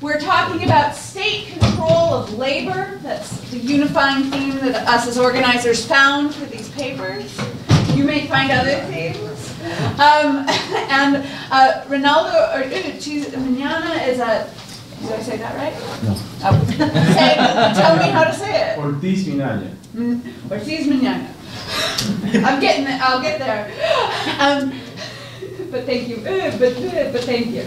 We're talking about state control of labor. That's the unifying theme that us as organizers found with these papers. You may find other themes. And Reynaldo Ortiz-Minaya is a, did I say that right? No. Oh. Tell me how to say it. Ortiz-Minaya. Ortiz-Minaya. I'll get there. But thank you. But thank you.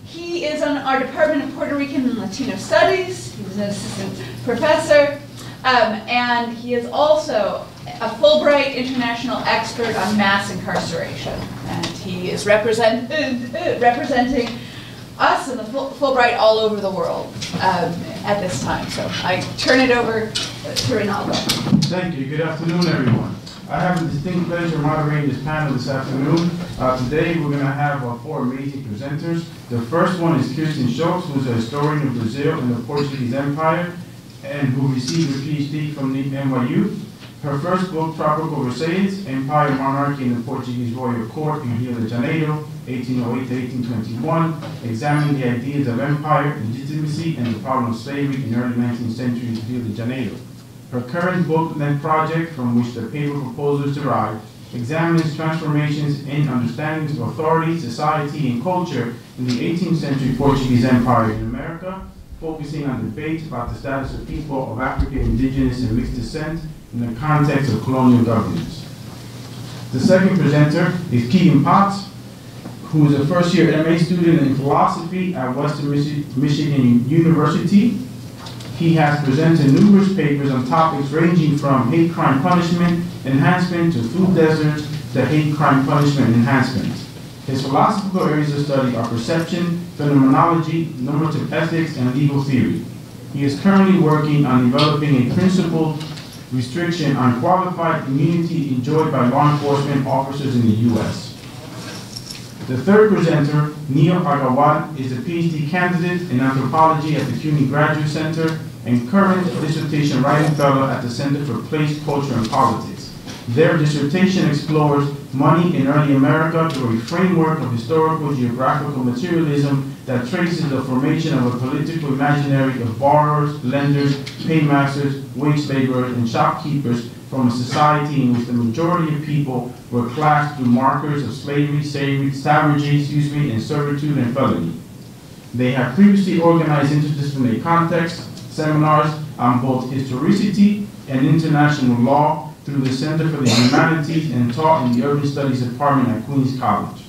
He is on our Department of Puerto Rican and Latino Studies. He's an assistant professor. And he is also a Fulbright international expert on mass incarceration. And he is representing us and the Fulbright all over the world at this time. So I turn it over to Reynaldo. Thank you. Good afternoon, everyone. I have the distinct pleasure of moderating this panel this afternoon. Today we're going to have four amazing presenters. The first one is Kirsten Schultz, who's a historian of Brazil and the Portuguese Empire, and who received her PhD from the NYU. Her first book, Tropical Racialized, Empire, Monarchy, and the Portuguese Royal Court in Rio de Janeiro, 1808 to 1821, examining the ideas of empire, legitimacy, and the problem of slavery in early 19th century Rio de Janeiro. Her current book, Ment project, from which the paper proposals derive, examines transformations in understandings of authority, society, and culture in the 18th century Portuguese Empire in America, focusing on debate about the status of people of African, indigenous, and mixed descent in the context of colonial governance. The second presenter is Keagan, who is a first-year MA student in philosophy at Western Michigan University. He has presented numerous papers on topics ranging from hate crime punishment enhancement to food deserts to hate crime punishment enhancement. His philosophical areas of study are perception, phenomenology, normative ethics, and legal theory. He is currently working on developing a principled restriction on qualified immunity enjoyed by law enforcement officers in the U.S. The third presenter, Agarwal, is a PhD candidate in anthropology at the CUNY Graduate Center and current dissertation writing fellow at the Center for Place, Culture, and Politics. Their dissertation explores money in early America through a framework of historical geographical materialism that traces the formation of a political imaginary of borrowers, lenders, paymasters, wage laborers, and shopkeepers from a society in which the majority of people were classed through markers of slavery, savagery, and servitude and felony. They have previously organized interdisciplinary contexts, seminars on both historicity and international law through the Center for the Humanities and taught in the Urban Studies Department at Queens College.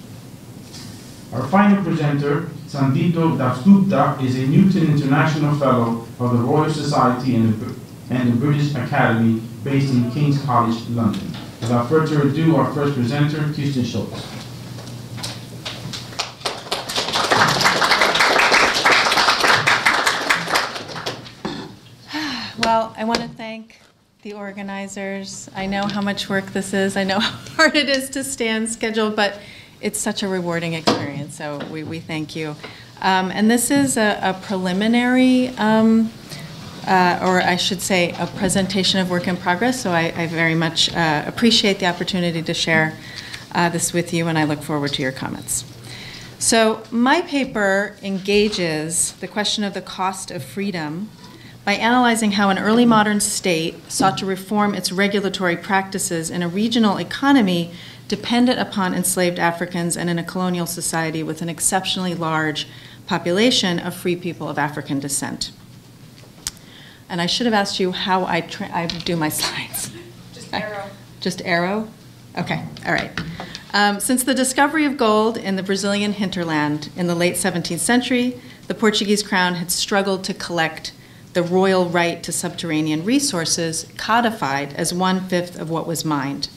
Our final presenter, Sandipto Dasgupta, is a Newton International Fellow of the Royal Society and the British Academy based in King's College, London. Without further ado, our first presenter, Kirsten Schultz. Well, I want to thank the organizers. I know how much work this is. I know how hard it is to stay on schedule, but it's such a rewarding experience, so we thank you. And this is a preliminary, or I should say, a presentation of work in progress, so I very much appreciate the opportunity to share this with you, and I look forward to your comments. So my paper engages the question of the cost of freedom by analyzing how an early modern state sought to reform its regulatory practices in a regional economy dependent upon enslaved Africans and in a colonial society with an exceptionally large population of free people of African descent. And I should have asked you how I do my slides. Just arrow. Just arrow? Okay, all right. Since the discovery of gold in the Brazilian hinterland in the late 17th century, the Portuguese crown had struggled to collect the royal right to subterranean resources codified as 1/5 of what was mined.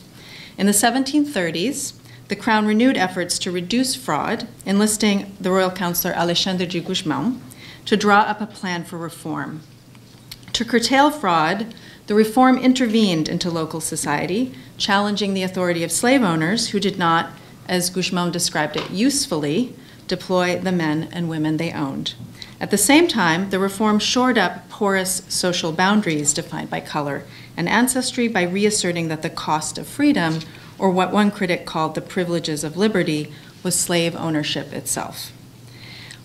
In the 1730s, the Crown renewed efforts to reduce fraud, enlisting the royal counselor Alexandre de Gusmão to draw up a plan for reform. To curtail fraud, the reform intervened into local society, challenging the authority of slave owners who did not, as Gusmão described it usefully, deploy the men and women they owned. At the same time, the reform shored up porous social boundaries defined by color and ancestry by reasserting that the cost of freedom, or what one critic called the privileges of liberty, was slave ownership itself.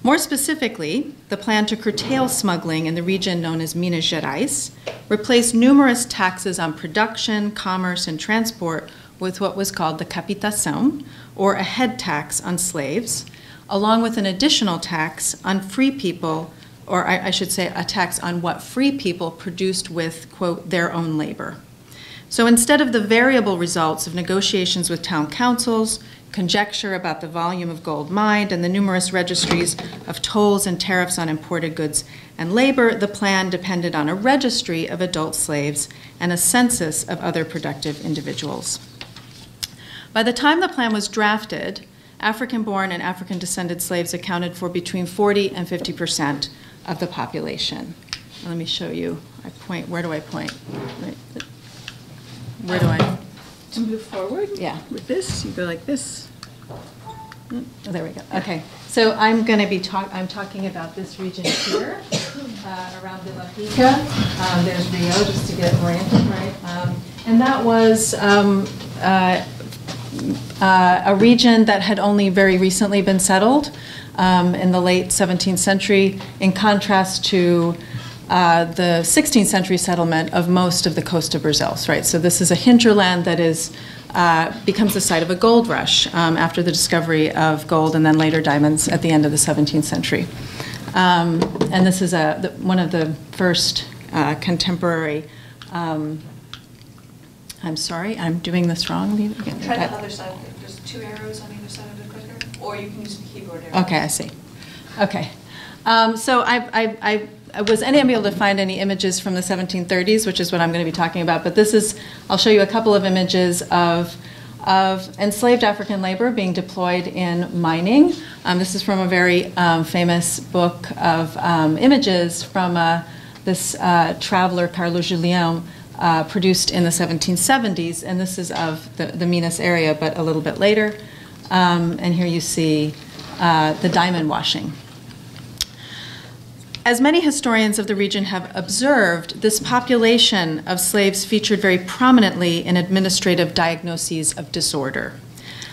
More specifically, the plan to curtail smuggling in the region known as Minas Gerais replaced numerous taxes on production, commerce, and transport with what was called the capitação, or a head tax on slaves, along with an additional tax on free people, or I should say a tax on what free people produced with, quote, their own labor. So instead of the variable results of negotiations with town councils, conjecture about the volume of gold mined, and the numerous registries of tolls and tariffs on imported goods and labor, the plan depended on a registry of adult slaves and a census of other productive individuals. By the time the plan was drafted, African-born and African-descended slaves accounted for between 40 and 50% of the population. Let me show you. I point. Where do I point? Where do I? To move forward? Yeah. With this, you go like this. Oh, there we go. Okay. So I'm going to be I'm talking about this region here, around Villa Rica. There's Rio, just to get oriented, right? And that was a region that had only very recently been settled in the late 17th century, in contrast to the 16th century settlement of most of the coast of Brazil, right? So this is a hinterland that becomes the site of a gold rush after the discovery of gold and then later diamonds at the end of the 17th century. And this is one of the first contemporary, I'm sorry, I'm doing this wrong. Try the other side. There's 2 arrows on either side of the clicker, or you can use the keyboard arrow. Okay, I see. Okay. So I was unable to find any images from the 1730s, which is what I'm going to be talking about, but I'll show you a couple of images of enslaved African labor being deployed in mining. This is from a very famous book of images from this traveler, Carlos Julião, produced in the 1770s, and this is of the Minas area, but a little bit later. And here you see the diamond washing. As many historians of the region have observed, this population of slaves featured very prominently in administrative diagnoses of disorder.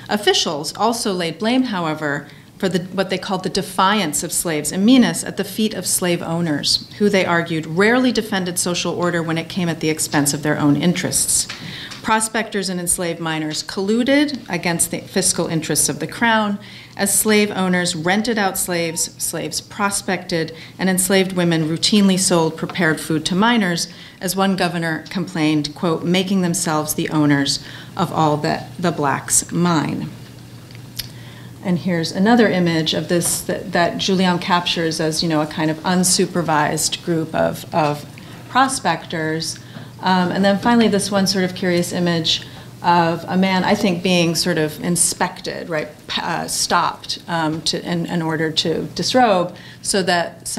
Officials also laid blame, however, for what they called the defiance of slaves in Minas at the feet of slave owners, who they argued rarely defended social order when it came at the expense of their own interests. Prospectors and enslaved miners colluded against the fiscal interests of the crown, as slave owners rented out slaves, slaves prospected, and enslaved women routinely sold prepared food to miners, as one governor complained, quote, making themselves the owners of all that the blacks mine. And here's another image of this that Julián captures as, a kind of unsupervised group of prospectors. And then finally, this one sort of curious image of a man, I think, being sort of inspected, right, stopped in order to disrobe, so that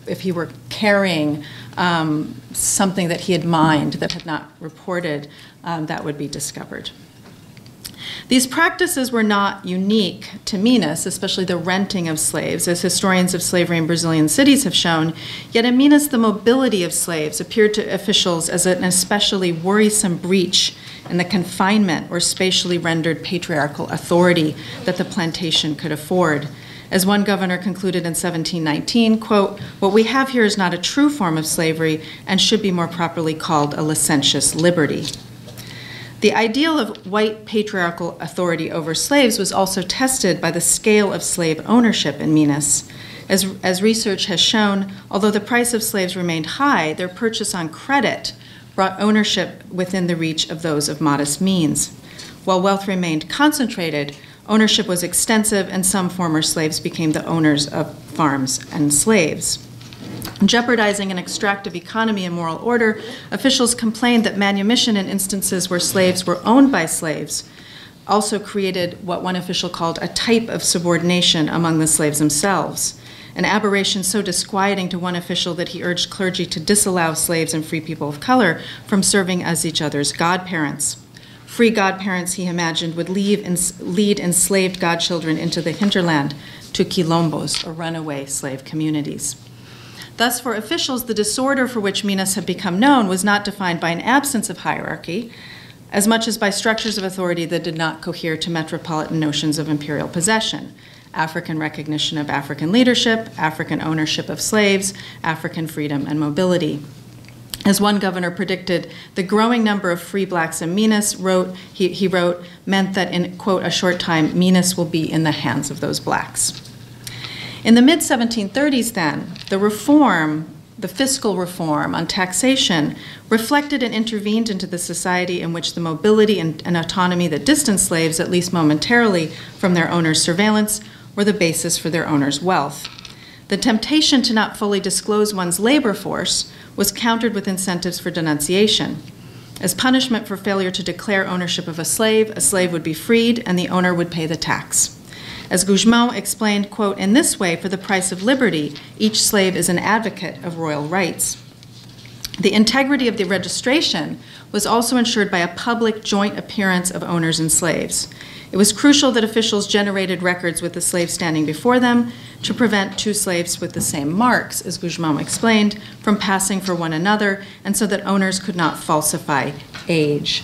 if he were carrying something that he had mined that had not reported, that would be discovered. These practices were not unique to Minas, especially the renting of slaves, as historians of slavery in Brazilian cities have shown. Yet in Minas, the mobility of slaves appeared to officials as an especially worrisome breach in the confinement or spatially rendered patriarchal authority that the plantation could afford. As one governor concluded in 1719, quote, what we have here is not a true form of slavery and should be more properly called a licentious liberty. The ideal of white patriarchal authority over slaves was also tested by the scale of slave ownership in Minas. As research has shown, although the price of slaves remained high, their purchase on credit brought ownership within the reach of those of modest means. While wealth remained concentrated, ownership was extensive, and some former slaves became the owners of farms and slaves. Jeopardizing an extractive economy and moral order, officials complained that manumission in instances where slaves were owned by slaves also created what one official called a type of subordination among the slaves themselves, an aberration so disquieting to one official that he urged clergy to disallow slaves and free people of color from serving as each other's godparents. Free godparents, he imagined, would lead enslaved godchildren into the hinterland to quilombos, or runaway slave communities. Thus, for officials, the disorder for which Minas had become known was not defined by an absence of hierarchy, as much as by structures of authority that did not cohere to metropolitan notions of imperial possession. African recognition of African leadership, African ownership of slaves, African freedom and mobility. As one governor predicted, the growing number of free blacks in Minas he wrote, meant that in, quote, a short time, Minas will be in the hands of those blacks. In the mid-1730s then, the fiscal reform on taxation reflected and intervened into the society in which the mobility and autonomy that distanced slaves, at least momentarily, from their owners' surveillance, were the basis for their owners' wealth. The temptation to not fully disclose one's labor force was countered with incentives for denunciation. As punishment for failure to declare ownership of a slave would be freed and the owner would pay the tax. As Gougemont explained, quote, in this way, for the price of liberty, each slave is an advocate of royal rights. The integrity of the registration was also ensured by a public joint appearance of owners and slaves. It was crucial that officials generated records with the slave standing before them to prevent two slaves with the same marks, as Gougemont explained, from passing for one another, and so that owners could not falsify age.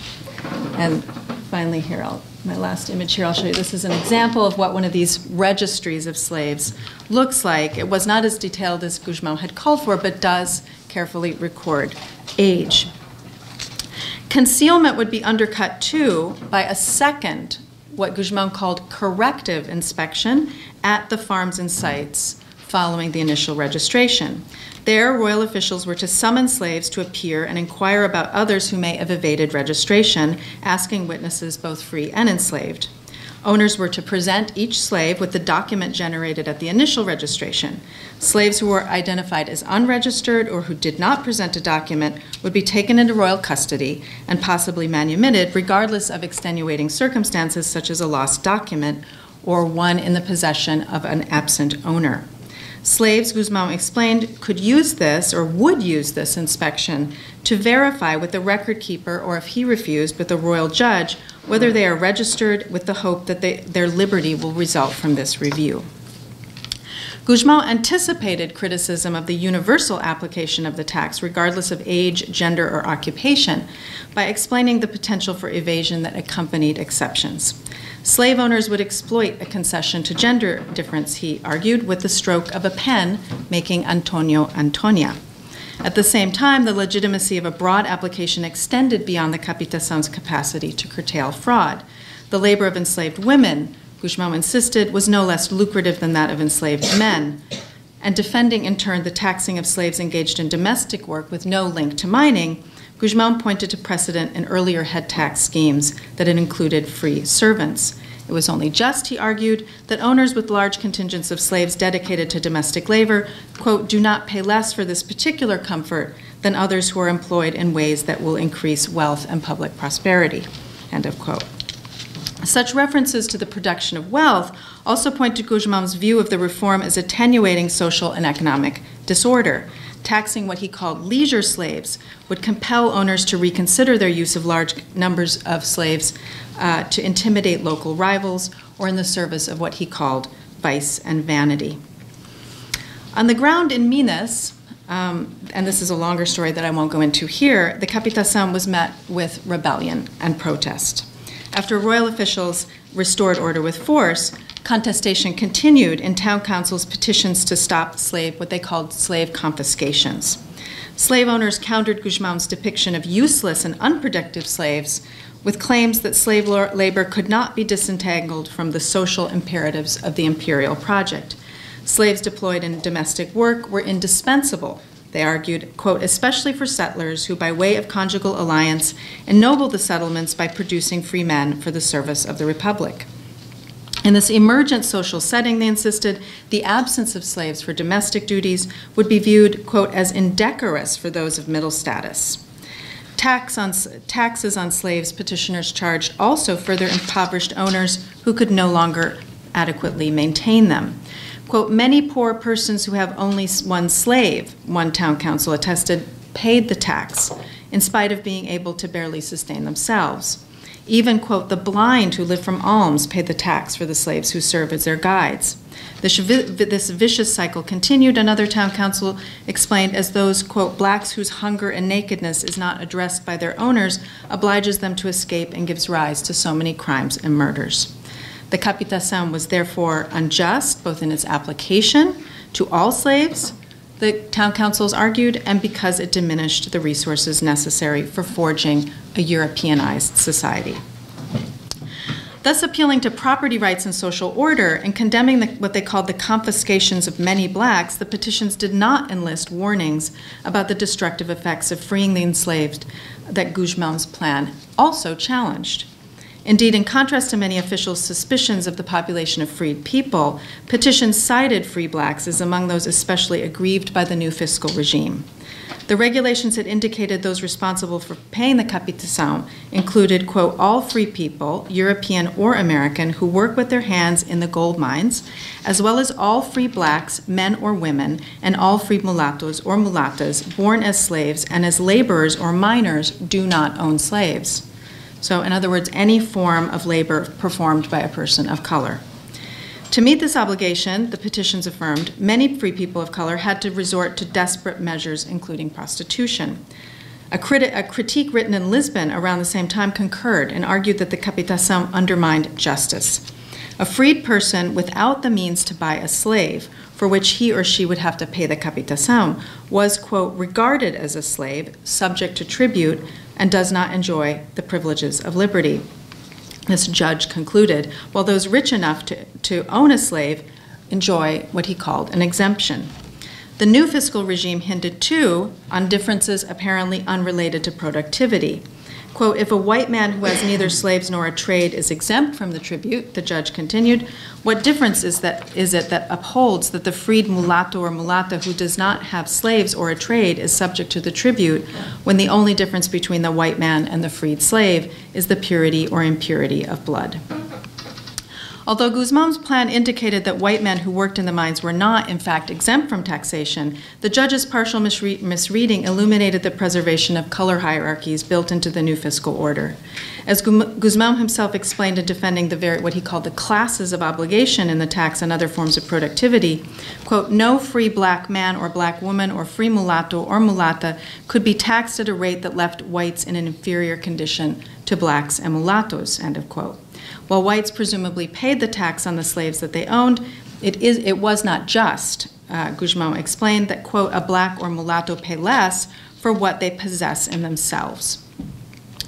And finally here, my last image here, I'll show you. This is an example of what one of these registries of slaves looks like. It was not as detailed as Gougemont had called for, but does carefully record age. Concealment would be undercut, too, by a second, what Gougemont called corrective inspection at the farms and sites following the initial registration. There, royal officials were to summon slaves to appear and inquire about others who may have evaded registration, asking witnesses both free and enslaved. Owners were to present each slave with the document generated at the initial registration. Slaves who were identified as unregistered or who did not present a document would be taken into royal custody and possibly manumitted, regardless of extenuating circumstances such as a lost document or one in the possession of an absent owner. Slaves, Gougemont explained, could use this or would use this inspection to verify with the record keeper, or if he refused, with the royal judge, whether they are registered, with the hope that their liberty will result from this review. Gougemont anticipated criticism of the universal application of the tax, regardless of age, gender, or occupation, by explaining the potential for evasion that accompanied exceptions. Slave owners would exploit a concession to gender difference, he argued, with the stroke of a pen, making Antonio Antonia. At the same time, the legitimacy of a broad application extended beyond the capitação's capacity to curtail fraud. The labor of enslaved women, Gougemont insisted, was no less lucrative than that of enslaved men. And defending, in turn, the taxing of slaves engaged in domestic work with no link to mining, Gougemont pointed to precedent in earlier head tax schemes that had included free servants. It was only just, he argued, that owners with large contingents of slaves dedicated to domestic labor, quote, do not pay less for this particular comfort than others who are employed in ways that will increase wealth and public prosperity, end of quote. Such references to the production of wealth also point to Gougemont's view of the reform as attenuating social and economic disorder. Taxing what he called leisure slaves would compel owners to reconsider their use of large numbers of slaves to intimidate local rivals or in the service of what he called vice and vanity. On the ground in Minas, and this is a longer story that I won't go into here, the capitação was met with rebellion and protest. After royal officials restored order with force, contestation continued in town councils' petitions to stop what they called slave confiscations. Slave owners countered Gougemont's depiction of useless and unproductive slaves with claims that slave labor could not be disentangled from the social imperatives of the imperial project. Slaves deployed in domestic work were indispensable, they argued, quote, especially for settlers who, by way of conjugal alliance, ennobled the settlements by producing free men for the service of the Republic. In this emergent social setting, they insisted, the absence of slaves for domestic duties would be viewed, quote, as indecorous for those of middle status. Taxes on slaves, petitioners charged, also further impoverished owners who could no longer adequately maintain them. Quote, many poor persons who have only one slave, one town council attested, paid the tax in spite of being able to barely sustain themselves. Even, quote, the blind who live from alms paid the tax for the slaves who serve as their guides. This vicious cycle continued, another town council explained, as those, quote, blacks whose hunger and nakedness is not addressed by their owners obliges them to escape and gives rise to so many crimes and murders. The capitation was therefore unjust, both in its application to all slaves, the town councils argued, and because it diminished the resources necessary for forging a Europeanized society. Thus appealing to property rights and social order and condemning what they called the confiscations of many blacks, the petitions did not enlist warnings about the destructive effects of freeing the enslaved that Guzman's plan also challenged. Indeed, in contrast to many officials' suspicions of the population of freed people, petitions cited free blacks as among those especially aggrieved by the new fiscal regime. The regulations had indicated those responsible for paying the capitation included, quote, all free people, European or American, who work with their hands in the gold mines, as well as all free blacks, men or women, and all free mulattoes or mulattas born as slaves and as laborers or miners do not own slaves. So, in other words, any form of labor performed by a person of color. To meet this obligation, the petitions affirmed, many free people of color had to resort to desperate measures, including prostitution. A critique written in Lisbon around the same time concurred and argued that the capitation undermined justice. A freed person without the means to buy a slave, for which he or she would have to pay the capitation, was, quote, regarded as a slave, subject to tribute, and does not enjoy the privileges of liberty. This judge concluded, while those rich enough to own a slave enjoy what he called an exemption. The new fiscal regime hinted, too, on differences apparently unrelated to productivity. Quote, if a white man who has neither slaves nor a trade is exempt from the tribute, the judge continued, what difference is it that upholds that the freed mulatto or mulatta who does not have slaves or a trade is subject to the tribute when the only difference between the white man and the freed slave is the purity or impurity of blood? Although Guzman's plan indicated that white men who worked in the mines were not, in fact, exempt from taxation, the judge's partial misreading illuminated the preservation of color hierarchies built into the new fiscal order. As Guzman himself explained in defending what he called the classes of obligation in the tax and other forms of productivity, quote, no free black man or black woman or free mulatto or mulatta could be taxed at a rate that left whites in an inferior condition to blacks and mulattoes, end of quote. While whites presumably paid the tax on the slaves that they owned, it was not just, Guzman explained, that, quote, a black or mulatto pay less for what they possess in themselves.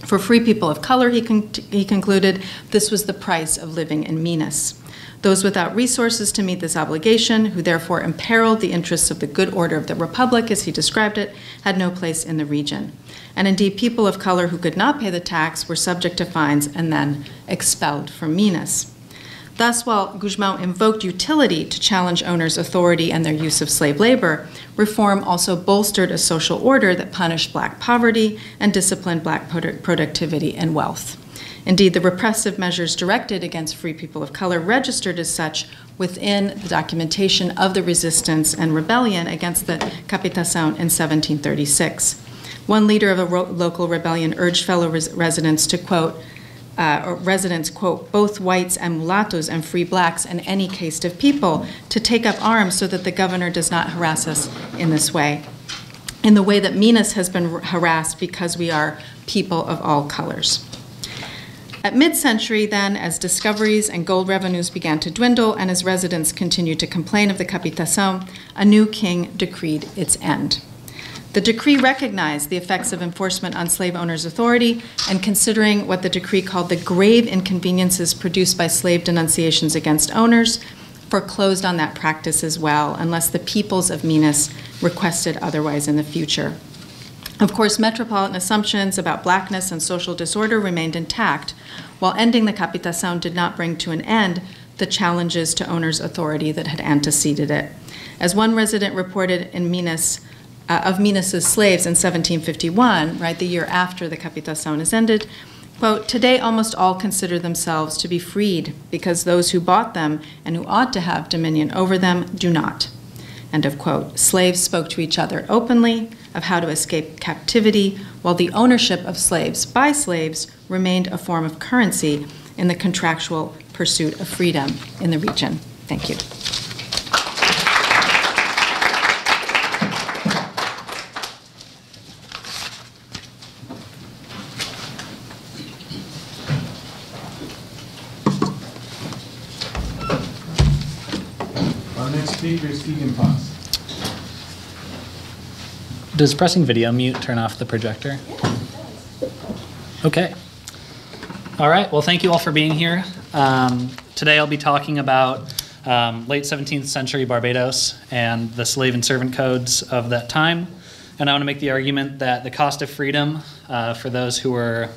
For free people of color, he concluded, this was the price of living in Minas. Those without resources to meet this obligation, who therefore imperiled the interests of the good order of the Republic, as he described it, had no place in the region. And indeed, people of color who could not pay the tax were subject to fines and then expelled from Minas. Thus, while Guzman invoked utility to challenge owners' authority and their use of slave labor, reform also bolstered a social order that punished black poverty and disciplined black productivity and wealth. Indeed, the repressive measures directed against free people of color registered as such within the documentation of the resistance and rebellion against the capitation in 1736. One leader of a local rebellion urged fellow residents to, quote, quote, both whites and mulattoes and free blacks and any caste of people to take up arms so that the governor does not harass us in this way, in the way that Minas has been harassed because we are people of all colors. At mid-century, then, as discoveries and gold revenues began to dwindle and as residents continued to complain of the capitation, a new king decreed its end. The decree recognized the effects of enforcement on slave owners' authority, and considering what the decree called the grave inconveniences produced by slave denunciations against owners, foreclosed on that practice as well, unless the peoples of Minas requested otherwise in the future. Of course, metropolitan assumptions about blackness and social disorder remained intact, while ending the capitation did not bring to an end the challenges to owners' authority that had anteceded it. As one resident reported in Minas, of Minas's slaves in 1751, right, the year after the capitation is ended, quote, today almost all consider themselves to be freed because those who bought them and who ought to have dominion over them do not, end of quote. Slaves spoke to each other openly of how to escape captivity while the ownership of slaves by slaves remained a form of currency in the contractual pursuit of freedom in the region. Thank you. Our next speaker is Keagan. Does pressing video mute turn off the projector? Okay. All right, well, thank you all for being here. Today I'll be talking about late 17th century Barbados and the slave and servant codes of that time. And I want to make the argument that the cost of freedom for those who were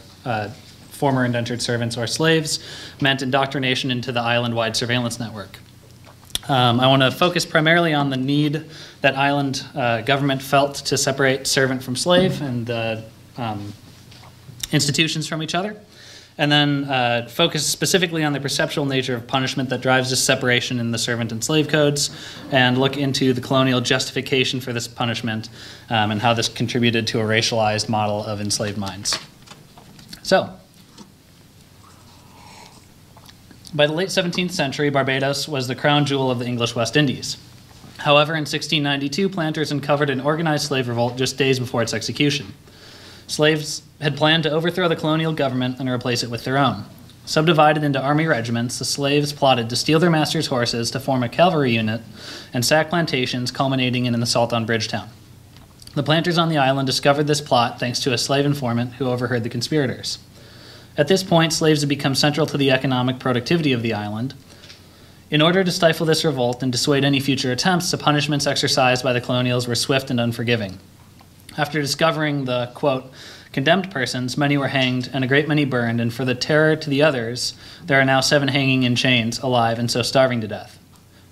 former indentured servants or slaves meant indoctrination into the island-wide surveillance network. I want to focus primarily on the need that island government felt to separate servant from slave and the institutions from each other, and then focus specifically on the perceptual nature of punishment that drives this separation in the servant and slave codes, and look into the colonial justification for this punishment and how this contributed to a racialized model of enslaved minds. So, by the late 17th century, Barbados was the crown jewel of the English West Indies. However, in 1692, planters uncovered an organized slave revolt just days before its execution. Slaves had planned to overthrow the colonial government and replace it with their own. Subdivided into army regiments, the slaves plotted to steal their masters' horses to form a cavalry unit and sack plantations, culminating in an assault on Bridgetown. The planters on the island discovered this plot thanks to a slave informant who overheard the conspirators. At this point, slaves had become central to the economic productivity of the island. In order to stifle this revolt and dissuade any future attempts, the punishments exercised by the colonials were swift and unforgiving. After discovering the, quote, condemned persons, many were hanged and a great many burned, and for the terror to the others, there are now 7 hanging in chains, alive, and so starving to death,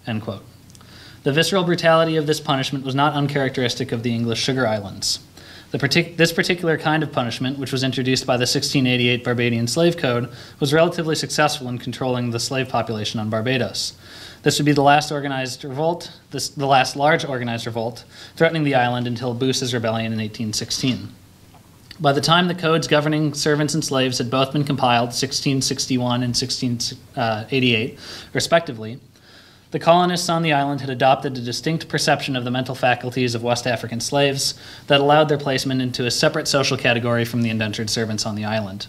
end quote. The visceral brutality of this punishment was not uncharacteristic of the English sugar islands. This particular kind of punishment, which was introduced by the 1688 Barbadian Slave Code, was relatively successful in controlling the slave population on Barbados. This would be the last organized revolt, the last large organized revolt, threatening the island until Booth's rebellion in 1816. By the time the codes governing servants and slaves had both been compiled, 1661 and 1688, respectively, the colonists on the island had adopted a distinct perception of the mental faculties of West African slaves that allowed their placement into a separate social category from the indentured servants on the island.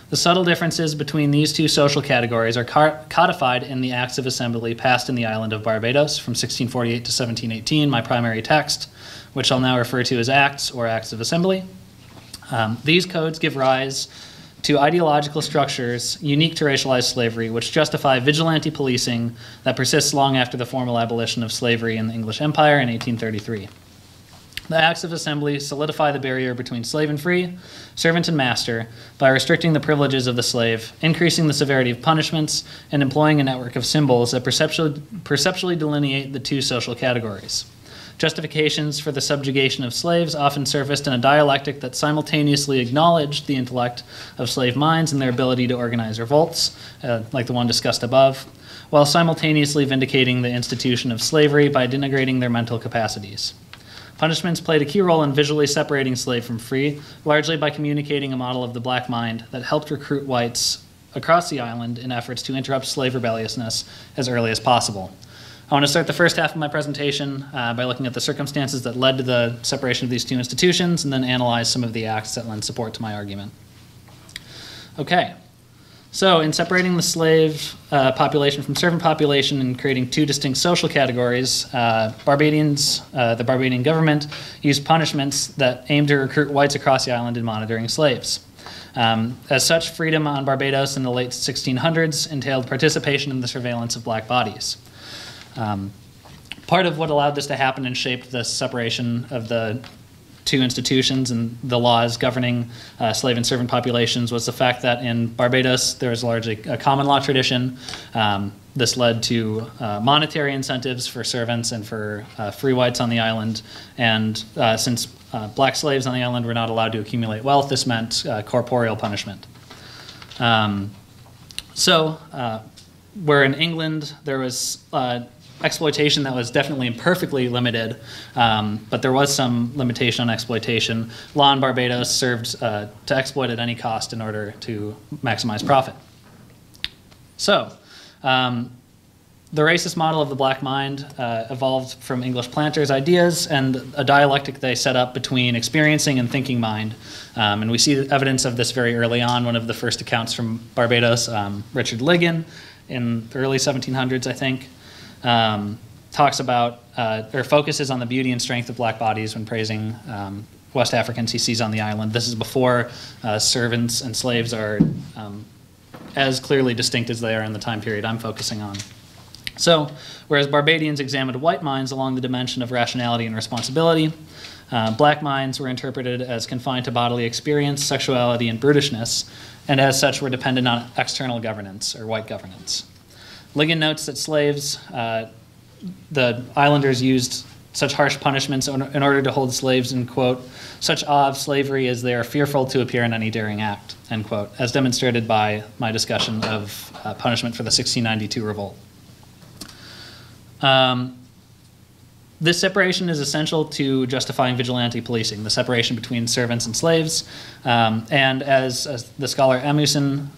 The subtle differences between these two social categories are codified in the Acts of Assembly passed in the island of Barbados from 1648 to 1718, my primary text, which I'll now refer to as Acts or Acts of Assembly. These codes give rise to ideological structures unique to racialized slavery, which justify vigilante policing that persists long after the formal abolition of slavery in the English Empire in 1833. The Acts of Assembly solidify the barrier between slave and free, servant and master, by restricting the privileges of the slave, increasing the severity of punishments, and employing a network of symbols that perceptually delineate the two social categories. Justifications for the subjugation of slaves often surfaced in a dialectic that simultaneously acknowledged the intellect of slave minds and their ability to organize revolts, like the one discussed above, while simultaneously vindicating the institution of slavery by denigrating their mental capacities. Punishments played a key role in visually separating slave from free, largely by communicating a model of the black mind that helped recruit whites across the island in efforts to interrupt slave rebelliousness as early as possible. I want to start the first half of my presentation by looking at the circumstances that led to the separation of these two institutions, and then analyze some of the acts that lend support to my argument. Okay, so in separating the slave population from servant population and creating two distinct social categories, the Barbadian government used punishments that aimed to recruit whites across the island in monitoring slaves. As such, freedom on Barbados in the late 1600s entailed participation in the surveillance of black bodies. Part of what allowed this to happen and shaped the separation of the two institutions and the laws governing slave and servant populations was the fact that in Barbados there was largely a common law tradition. This led to monetary incentives for servants and for free whites on the island, and since black slaves on the island were not allowed to accumulate wealth, this meant corporeal punishment. Where in England there was exploitation that was definitely imperfectly limited, but there was some limitation on exploitation. Law in Barbados served to exploit at any cost in order to maximize profit. So, the racist model of the black mind evolved from English planters' ideas and a dialectic they set up between experiencing and thinking mind. And we see evidence of this very early on. One of the first accounts from Barbados, Richard Ligon, in the early 1700s, I think, talks about or focuses on the beauty and strength of black bodies when praising West Africans he sees on the island. This is before servants and slaves are as clearly distinct as they are in the time period I'm focusing on. So, whereas Barbadians examined white minds along the dimension of rationality and responsibility, black minds were interpreted as confined to bodily experience, sexuality, and brutishness, and as such were dependent on external governance, or white governance. Ligon notes that slaves, the islanders used such harsh punishments in order to hold slaves in, quote, such awe of slavery as they are fearful to appear in any daring act, end quote, as demonstrated by my discussion of punishment for the 1692 revolt. This separation is essential to justifying vigilante policing, the separation between servants and slaves. And as the scholar Emerson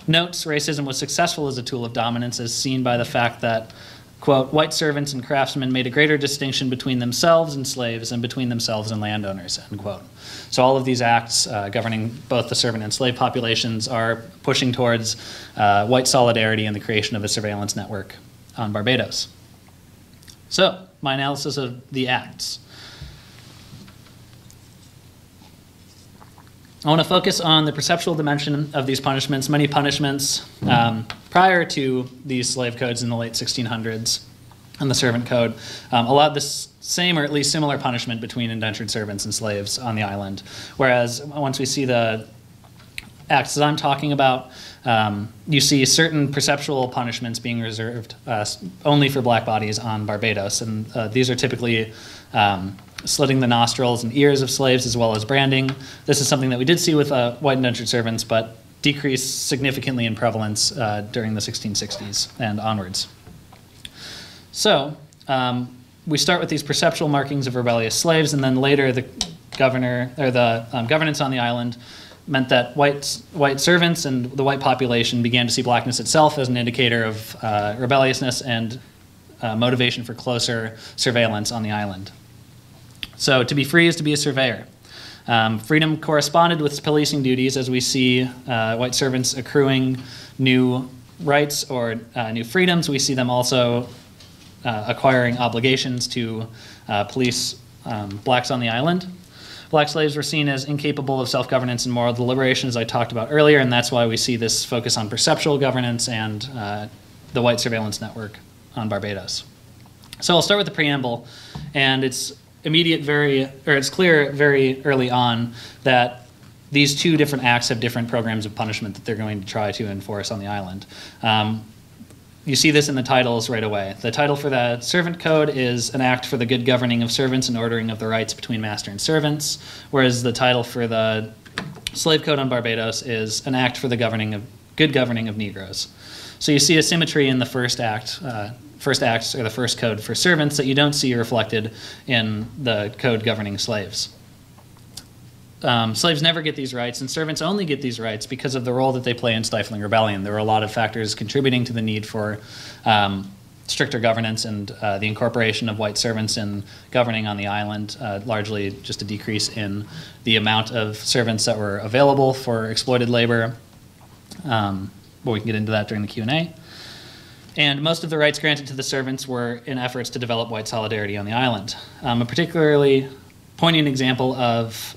notes, racism was successful as a tool of dominance, as seen by the fact that, quote, white servants and craftsmen made a greater distinction between themselves and slaves and between themselves and landowners, end quote. So all of these acts governing both the servant and slave populations are pushing towards white solidarity and the creation of a surveillance network on Barbados. So, my analysis of the acts. I want to focus on the perceptual dimension of these punishments. Many punishments prior to these slave codes in the late 1600s and the servant code allowed this same or at least similar punishment between indentured servants and slaves on the island. Whereas once we see the acts that I'm talking about, you see certain perceptual punishments being reserved only for black bodies on Barbados. And these are typically slitting the nostrils and ears of slaves as well as branding. This is something that we did see with white indentured servants, but decreased significantly in prevalence during the 1660s and onwards. So we start with these perceptual markings of rebellious slaves, and then later the governor or the governance on the island meant that white servants and the white population began to see blackness itself as an indicator of rebelliousness and motivation for closer surveillance on the island. So to be free is to be a surveyor. Freedom corresponded with policing duties, as we see white servants accruing new rights or new freedoms. We see them also acquiring obligations to police blacks on the island. Black slaves were seen as incapable of self-governance and moral deliberation, as I talked about earlier, and that's why we see this focus on perceptual governance and the white surveillance network on Barbados. So I'll start with the preamble, and it's it's clear very early on that these two different acts have different programs of punishment that they're going to try to enforce on the island. You see this in the titles right away. The title for the servant code is an act for the good governing of servants and ordering of the rights between master and servants, whereas the title for the slave code on Barbados is an act for the good governing of Negroes. So you see a symmetry in the first act, or the first code for servants that you don't see reflected in the code governing slaves. Slaves never get these rights, and servants only get these rights because of the role that they play in stifling rebellion. There were a lot of factors contributing to the need for stricter governance and the incorporation of white servants in governing on the island, largely just a decrease in the amount of servants that were available for exploited labor. But we can get into that during the Q&A. And most of the rights granted to the servants were in efforts to develop white solidarity on the island. A particularly poignant example of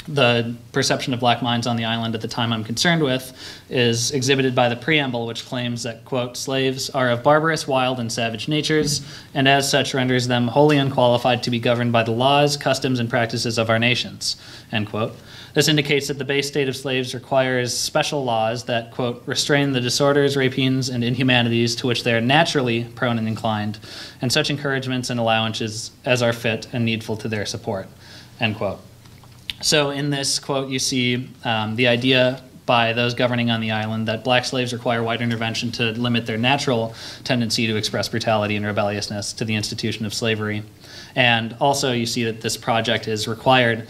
the perception of black minds on the island at the time I'm concerned with is exhibited by the preamble, which claims that, quote, slaves are of barbarous, wild, and savage natures, and as such renders them wholly unqualified to be governed by the laws, customs, and practices of our nations, end quote. This indicates that the base state of slaves requires special laws that, quote, restrain the disorders, rapines, and inhumanities to which they are naturally prone and inclined, and such encouragements and allowances as are fit and needful to their support, end quote. So in this quote, you see the idea by those governing on the island that black slaves require white intervention to limit their natural tendency to express brutality and rebelliousness to the institution of slavery. And also you see that this project is requires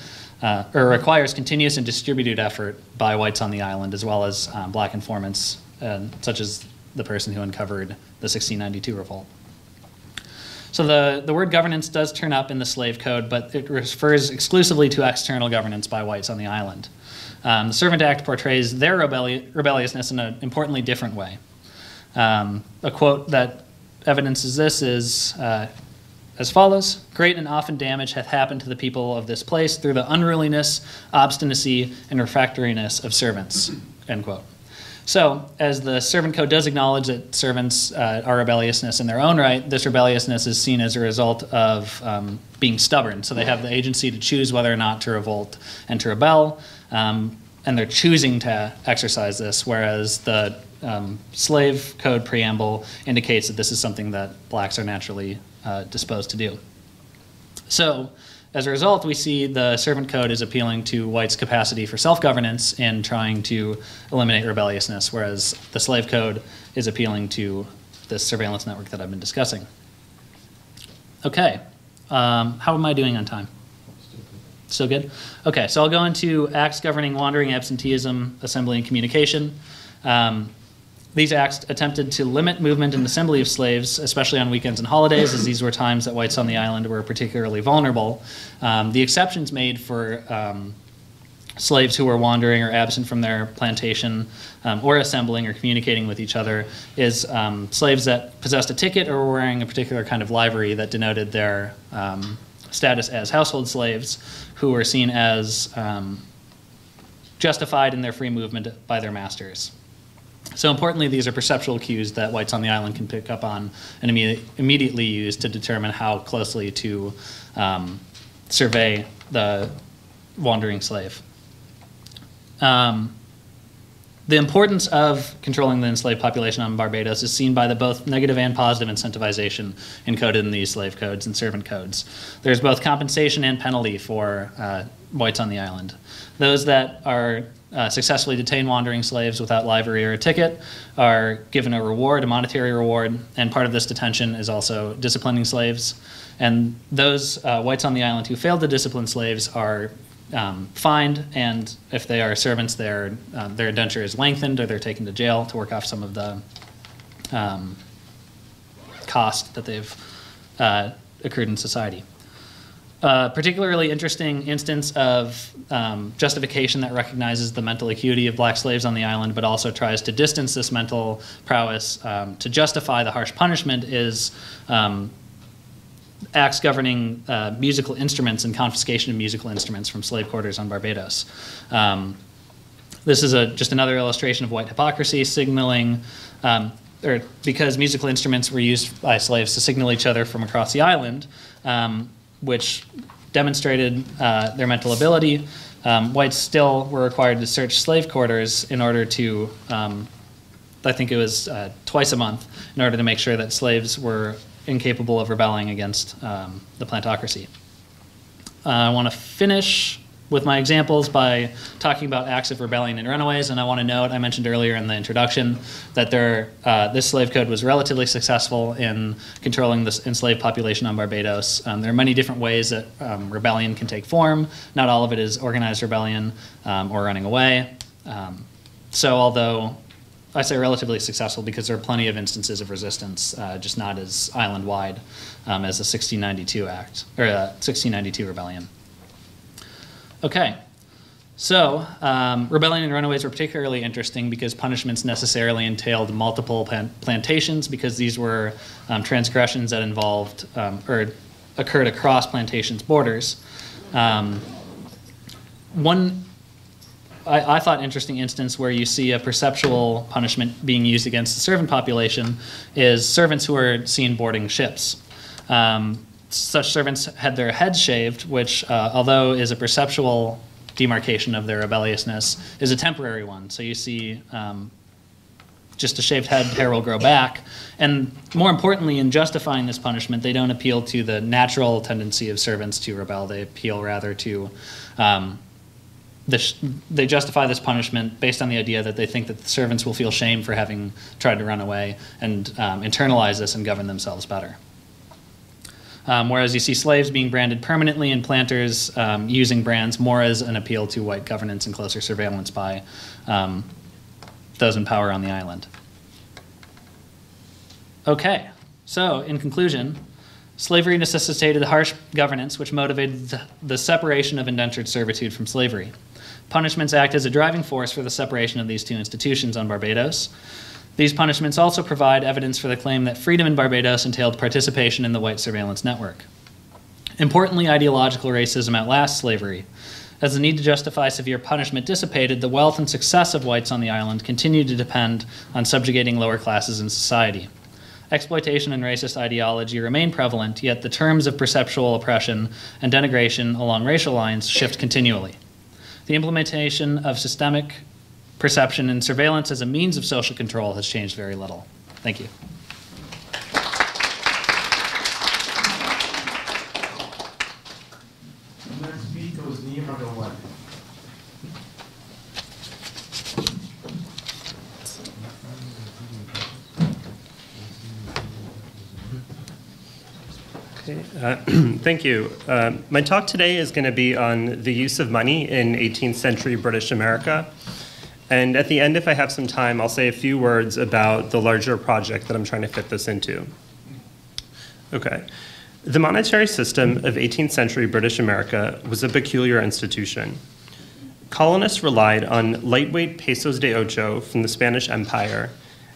continuous and distributed effort by whites on the island, as well as black informants, such as the person who uncovered the 1692 revolt. So the word governance does turn up in the slave code, but it refers exclusively to external governance by whites on the island. The Servant Act portrays their rebelliousness in an importantly different way. A quote that evidences this is as follows: "Great and often damage hath happened to the people of this place through the unruliness, obstinacy, and refractoriness of servants," end quote. So, as the servant code does acknowledge that servants are rebelliousness in their own right, this rebelliousness is seen as a result of being stubborn. So they have the agency to choose whether or not to revolt and to rebel, and they're choosing to exercise this, whereas the slave code preamble indicates that this is something that blacks are naturally disposed to do. So, as a result, we see the servant code is appealing to whites' capacity for self-governance in trying to eliminate rebelliousness, whereas the slave code is appealing to this surveillance network that I've been discussing. Okay, how am I doing on time? Still good? Okay, so I'll go into acts governing wandering, absenteeism, assembly, and communication. These acts attempted to limit movement and assembly of slaves, especially on weekends and holidays, as these were times that whites on the island were particularly vulnerable. The exceptions made for slaves who were wandering or absent from their plantation or assembling or communicating with each other is slaves that possessed a ticket or were wearing a particular kind of livery that denoted their status as household slaves, who were seen as justified in their free movement by their masters. So importantly, these are perceptual cues that whites on the island can pick up on and immediately use to determine how closely to survey the wandering slave. The importance of controlling the enslaved population on Barbados is seen by the both negative and positive incentivization encoded in these slave codes and servant codes. There's both compensation and penalty for whites on the island. Those that are successfully detain wandering slaves without livery or a ticket are given a reward, a monetary reward, and part of this detention is also disciplining slaves. And those whites on the island who fail to discipline slaves are fined, and if they are servants, their indenture is lengthened or they're taken to jail to work off some of the cost that they've accrued in society. Particularly interesting instance of justification that recognizes the mental acuity of black slaves on the island, but also tries to distance this mental prowess to justify the harsh punishment is acts governing musical instruments and confiscation of musical instruments from slave quarters on Barbados. This is just another illustration of white hypocrisy, signaling, or because musical instruments were used by slaves to signal each other from across the island, which demonstrated their mental ability. Whites still were required to search slave quarters in order to, I think it was twice a month, in order to make sure that slaves were incapable of rebelling against the plantocracy. I want to finish with my examples by talking about acts of rebellion and runaways, and I want to note, I mentioned earlier in the introduction, that this slave code was relatively successful in controlling the enslaved population on Barbados. There are many different ways that rebellion can take form. Not all of it is organized rebellion or running away. So although I say relatively successful because there are plenty of instances of resistance, just not as island-wide as the 1692 Act, or 1692 rebellion. Okay, so rebellion and runaways were particularly interesting because punishments necessarily entailed multiple plantations, because these were transgressions that involved or occurred across plantations' borders. One I thought interesting instance where you see a perceptual punishment being used against the servant population is servants who are seen boarding ships. Such servants had their heads shaved, which, although is a perceptual demarcation of their rebelliousness, is a temporary one. So you see just a shaved head, hair will grow back. And more importantly, in justifying this punishment, they don't appeal to the natural tendency of servants to rebel. They appeal rather to they justify this punishment based on the idea that they think that the servants will feel shame for having tried to run away and internalize this and govern themselves better. Whereas you see slaves being branded permanently and planters using brands more as an appeal to white governance and closer surveillance by those in power on the island. Okay, so in conclusion, slavery necessitated harsh governance which motivated the separation of indentured servitude from slavery. Punishments act as a driving force for the separation of these two institutions on Barbados. These punishments also provide evidence for the claim that freedom in Barbados entailed participation in the white surveillance network. Importantly, ideological racism outlasts slavery. As the need to justify severe punishment dissipated, the wealth and success of whites on the island continued to depend on subjugating lower classes in society. Exploitation and racist ideology remain prevalent, yet the terms of perceptual oppression and denigration along racial lines shift continually. The implementation of systemic perception and surveillance as a means of social control has changed very little. Thank you. Next speaker is Agarwal. Thank you. My talk today is going to be on the use of money in 18th century British America. And at the end, if I have some time, I'll say a few words about the larger project that I'm trying to fit this into. Okay. The monetary system of 18th century British America was a peculiar institution. Colonists relied on lightweight pesos de ocho from the Spanish Empire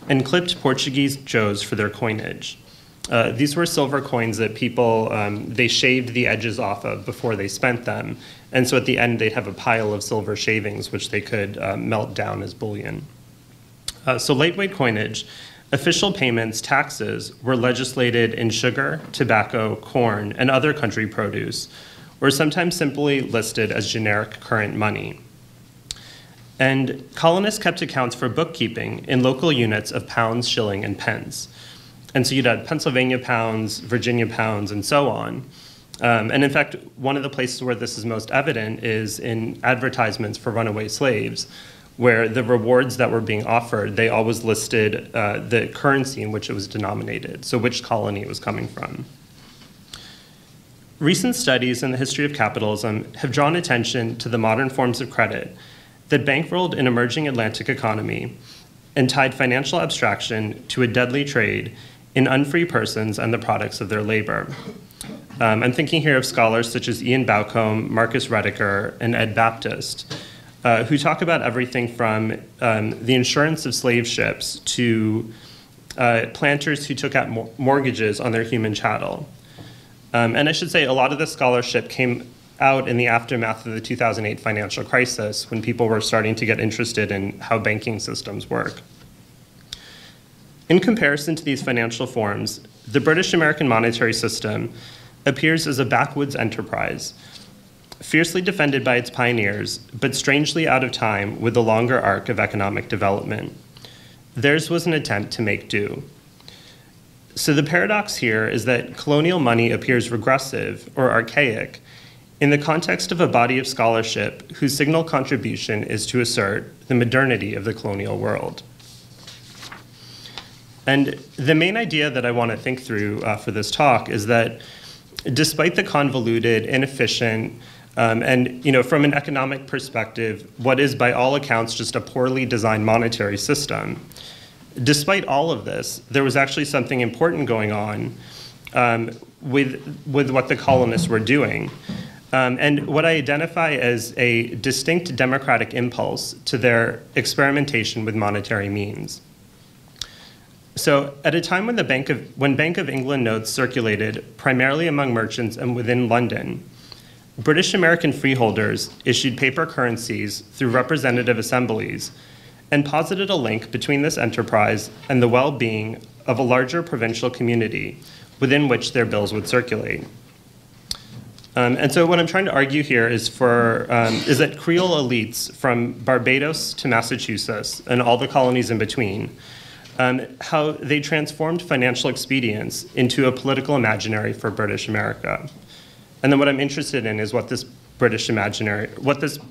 and clipped Portuguese joes for their coinage. These were silver coins that people, they shaved the edges off of before they spent them. And so at the end, they'd have a pile of silver shavings, which they could melt down as bullion. So lightweight coinage, official payments, taxes, were legislated in sugar, tobacco, corn, and other country produce, or sometimes simply listed as generic current money. And colonists kept accounts for bookkeeping in local units of pounds, shilling, and pence. And so you'd have Pennsylvania pounds, Virginia pounds, and so on. And in fact, one of the places where this is most evident is in advertisements for runaway slaves, where the rewards that were being offered, they always listed the currency in which it was denominated, so which colony it was coming from. Recent studies in the history of capitalism have drawn attention to the modern forms of credit that bankrolled an emerging Atlantic economy and tied financial abstraction to a deadly trade in unfree persons and the products of their labor. I'm thinking here of scholars such as Ian Baucombe, Marcus Rediker, and Ed Baptist, who talk about everything from the insurance of slave ships to planters who took out mortgages on their human chattel. And I should say a lot of this scholarship came out in the aftermath of the 2008 financial crisis when people were starting to get interested in how banking systems work. In comparison to these financial forms, the British American monetary system appears as a backwoods enterprise, fiercely defended by its pioneers, but strangely out of time with the longer arc of economic development. Theirs was an attempt to make do. So the paradox here is that colonial money appears regressive or archaic in the context of a body of scholarship whose signal contribution is to assert the modernity of the colonial world. And the main idea that I want to think through for this talk is that despite the convoluted, inefficient, and from an economic perspective, what is by all accounts just a poorly designed monetary system, despite all of this, there was actually something important going on with what the colonists were doing. And what I identify as a distinct democratic impulse to their experimentation with monetary means. So at a time when when Bank of England notes circulated primarily among merchants and within London, British American freeholders issued paper currencies through representative assemblies and posited a link between this enterprise and the well-being of a larger provincial community within which their bills would circulate. And so what I'm trying to argue here is that Creole elites from Barbados to Massachusetts and all the colonies in between, how they transformed financial expedience into a political imaginary for British America. And then what I'm interested in is what this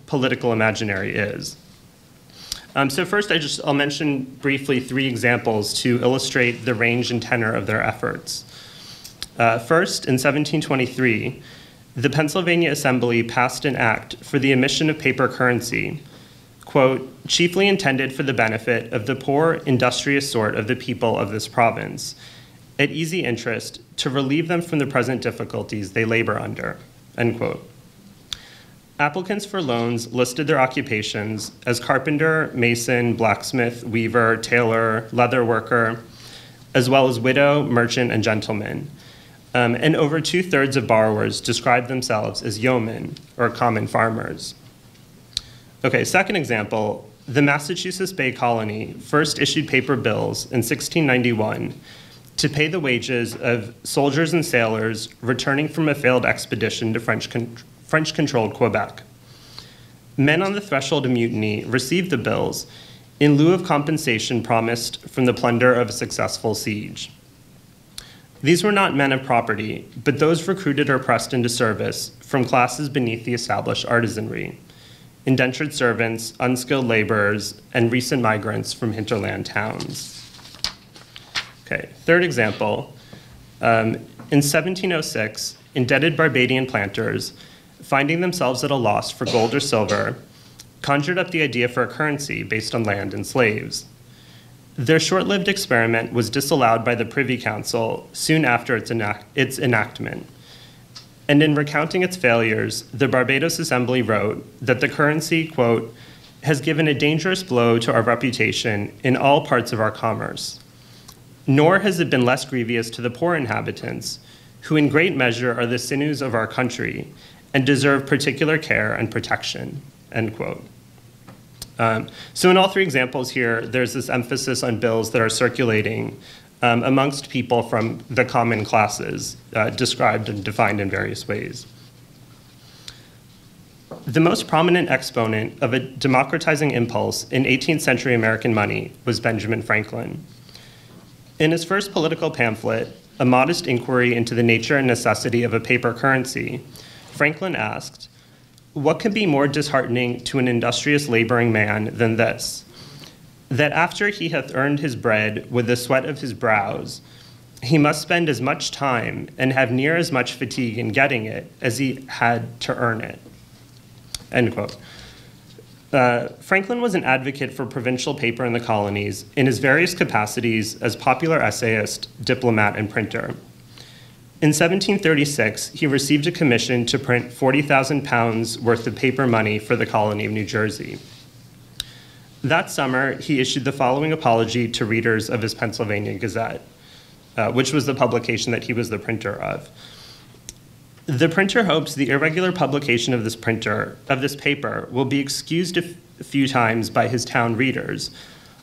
political imaginary is. So first, I'll mention briefly 3 examples to illustrate the range and tenor of their efforts. First, in 1723, the Pennsylvania Assembly passed an act for the emission of paper currency, quote, chiefly intended for the benefit of the poor, industrious sort of the people of this province, at easy interest, to relieve them from the present difficulties they labor under, end quote. Applicants for loans listed their occupations as carpenter, mason, blacksmith, weaver, tailor, leather worker, as well as widow, merchant, and gentleman. And over 2/3 of borrowers described themselves as yeomen, or common farmers. Okay, second example, the Massachusetts Bay Colony first issued paper bills in 1691 to pay the wages of soldiers and sailors returning from a failed expedition to French-controlled Quebec. Men on the threshold of mutiny received the bills in lieu of compensation promised from the plunder of a successful siege. These were not men of property, but those recruited or pressed into service from classes beneath the established artisanry, indentured servants, unskilled laborers, and recent migrants from hinterland towns. Okay, third example, in 1706, indebted Barbadian planters, finding themselves at a loss for gold or silver, conjured up the idea for a currency based on land and slaves. Their short-lived experiment was disallowed by the Privy Council soon after its enactment. And in recounting its failures, the Barbados Assembly wrote that the currency, quote, has given a dangerous blow to our reputation in all parts of our commerce. Nor has it been less grievous to the poor inhabitants, who in great measure are the sinews of our country and deserve particular care and protection, end quote. So in all 3 examples here, there's this emphasis on bills that are circulating amongst people from the common classes, described and defined in various ways. The most prominent exponent of a democratizing impulse in 18th century American money was Benjamin Franklin. In his first political pamphlet, A Modest Inquiry into the Nature and Necessity of a Paper Currency, Franklin asked, what can be more disheartening to an industrious laboring man than this? That after he hath earned his bread with the sweat of his brows, he must spend as much time and have near as much fatigue in getting it as he had to earn it, end quote. Franklin was an advocate for provincial paper in the colonies in his various capacities as popular essayist, diplomat, and printer. In 1736, he received a commission to print 40,000 pounds worth of paper money for the colony of New Jersey. That summer, he issued the following apology to readers of his Pennsylvania Gazette, which was the publication that he was the printer of. The printer hopes the irregular publication of this paper will be excused a few times by his town readers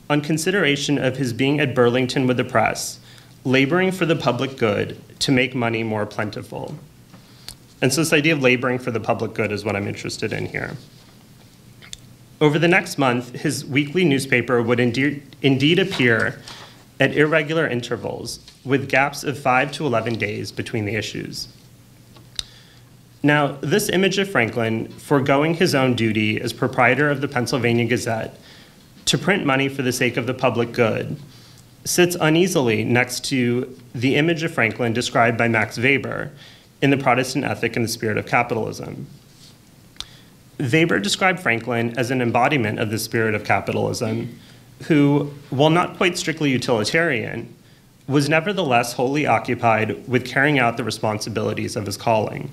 on consideration of his being at Burlington with the press, laboring for the public good to make money more plentiful. And so this idea of laboring for the public good is what I'm interested in here. Over the next month, his weekly newspaper would indeed appear at irregular intervals, with gaps of 5 to 11 days between the issues. Now, this image of Franklin foregoing his own duty as proprietor of the Pennsylvania Gazette to print money for the sake of the public good sits uneasily next to the image of Franklin described by Max Weber in The Protestant Ethic and the Spirit of Capitalism. Weber described Franklin as an embodiment of the spirit of capitalism, who, while not quite strictly utilitarian, was nevertheless wholly occupied with carrying out the responsibilities of his calling.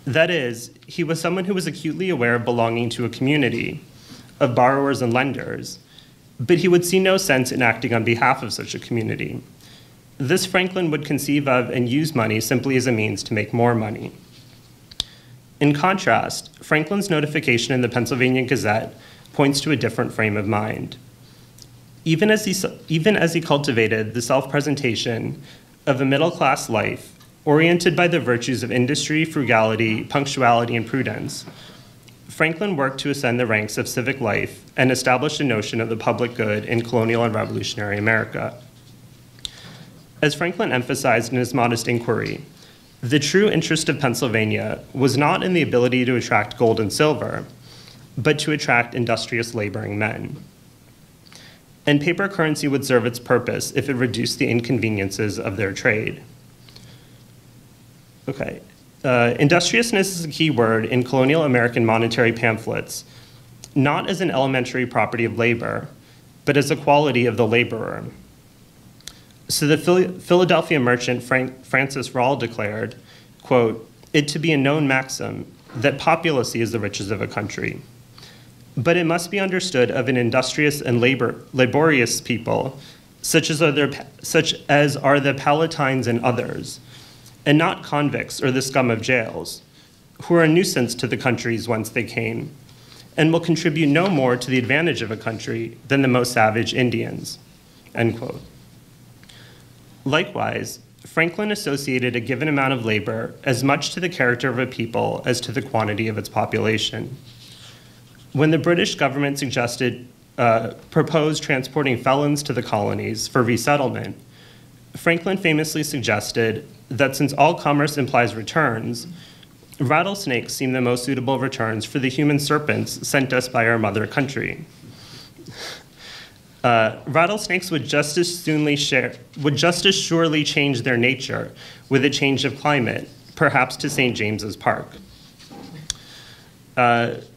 That is, he was someone who was acutely aware of belonging to a community of borrowers and lenders, but he would see no sense in acting on behalf of such a community. This Franklin would conceive of and use money simply as a means to make more money. In contrast, Franklin's notification in the Pennsylvania Gazette points to a different frame of mind. Even as he cultivated the self-presentation of a middle-class life oriented by the virtues of industry, frugality, punctuality, and prudence, Franklin worked to ascend the ranks of civic life and establish a notion of the public good in colonial and revolutionary America. As Franklin emphasized in his Modest Inquiry, the true interest of Pennsylvania was not in the ability to attract gold and silver, but to attract industrious laboring men. And paper currency would serve its purpose if it reduced the inconveniences of their trade. Okay. Industriousness is a key word in colonial American monetary pamphlets, not as an elementary property of labor, but as a quality of the laborer. So the Philadelphia merchant Francis Rawle declared, quote, "It to be a known maxim that populacy is the riches of a country. But it must be understood of an industrious and laborious people, such as are the Palatines and others, and not convicts or the scum of jails, who are a nuisance to the countries whence they came, and will contribute no more to the advantage of a country than the most savage Indians," end quote. Likewise, Franklin associated a given amount of labor as much to the character of a people as to the quantity of its population. When the British government proposed transporting felons to the colonies for resettlement, Franklin famously suggested that since all commerce implies returns, rattlesnakes seem the most suitable returns for the human serpents sent us by our mother country. Rattlesnakes would just as surely change their nature with a change of climate, perhaps to St. James's Park.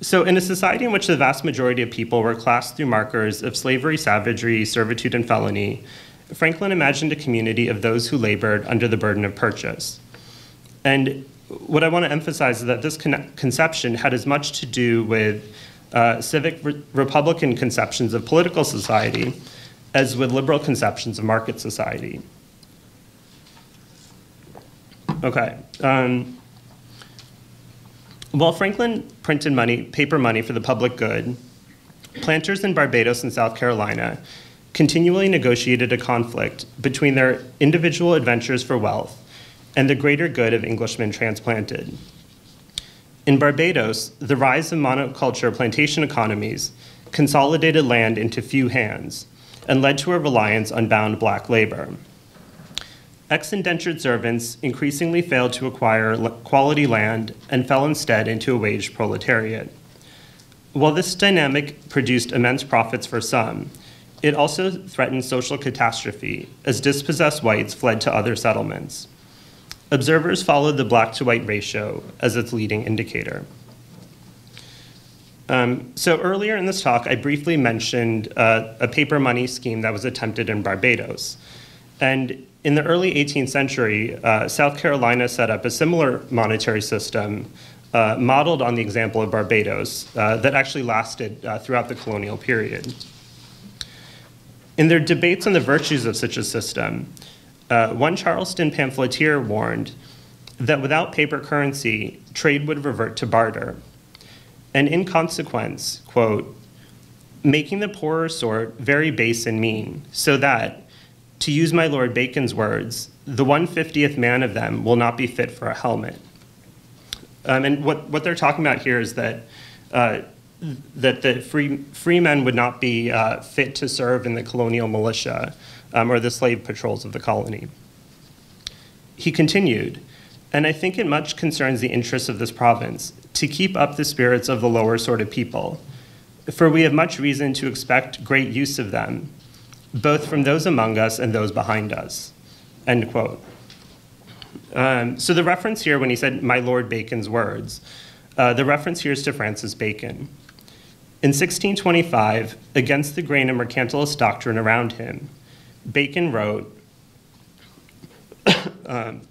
So in a society in which the vast majority of people were classed through markers of slavery, savagery, servitude, and felony, Franklin imagined a community of those who labored under the burden of purchase. And what I want to emphasize is that this conception had as much to do with civic republican conceptions of political society as with liberal conceptions of market society. Okay. While Franklin printed paper money for the public good, planters in Barbados and South Carolina continually negotiated a conflict between their individual adventures for wealth and the greater good of Englishmen transplanted. In Barbados, the rise of monoculture plantation economies consolidated land into few hands and led to a reliance on bound black labor. Ex-indentured servants increasingly failed to acquire quality land and fell instead into a waged proletariat. While this dynamic produced immense profits for some, it also threatened social catastrophe as dispossessed whites fled to other settlements. Observers followed the black-to-white ratio as its leading indicator. So earlier in this talk, I briefly mentioned a paper money scheme that was attempted in Barbados. And in the early 18th century, South Carolina set up a similar monetary system modeled on the example of Barbados that actually lasted throughout the colonial period. In their debates on the virtues of such a system, one Charleston pamphleteer warned that without paper currency, trade would revert to barter. And in consequence, quote, "making the poorer sort very base and mean, so that, to use my Lord Bacon's words, the 1/50th man of them will not be fit for a helmet." And what they're talking about here is that the free men would not be fit to serve in the colonial militia or the slave patrols of the colony. He continued, "And I think it much concerns the interests of this province to keep up the spirits of the lower sort of people, for we have much reason to expect great use of them, both from those among us and those behind us," end quote. So the reference here, when he said, "my Lord Bacon's words," the reference here is to Francis Bacon. In 1625, against the grain of mercantilist doctrine around him, Bacon wrote,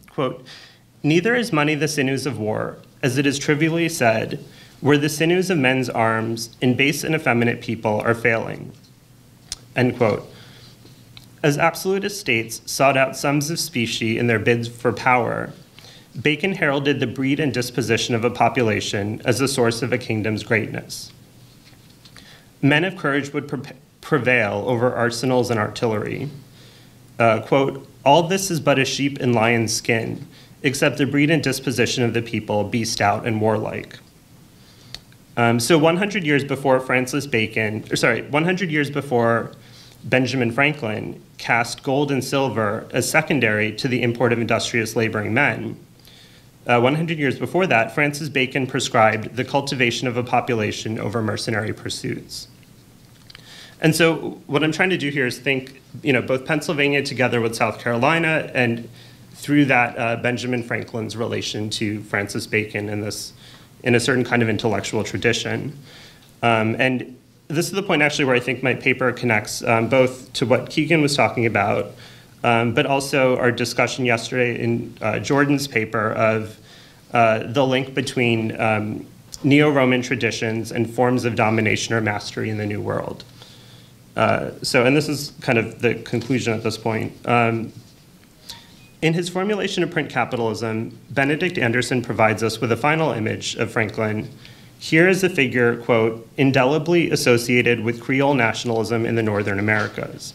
quote, "Neither is money the sinews of war, as it is trivially said, where the sinews of men's arms in base and effeminate people are failing," end quote. As absolutist states sought out sums of specie in their bids for power, Bacon heralded the breed and disposition of a population as the source of a kingdom's greatness. Men of courage would prevail over arsenals and artillery. Quote, "All this is but a sheep in lion's skin, except the breed and disposition of the people be stout and warlike." So 100 years before 100 years before Benjamin Franklin cast gold and silver as secondary to the import of industrious laboring men, 100 years before that, Francis Bacon prescribed the cultivation of a population over mercenary pursuits. And so what I'm trying to do here is think, both Pennsylvania together with South Carolina, and through that, Benjamin Franklin's relation to Francis Bacon in a certain kind of intellectual tradition. And this is the point actually where I think my paper connects both to what Keagan was talking about, but also our discussion yesterday in Jordan's paper of the link between Neo-Roman traditions and forms of domination or mastery in the New World. And this is kind of the conclusion at this point. In his formulation of print capitalism, Benedict Anderson provides us with a final image of Franklin. Here is a figure, quote, indelibly associated with Creole nationalism in the Northern Americas.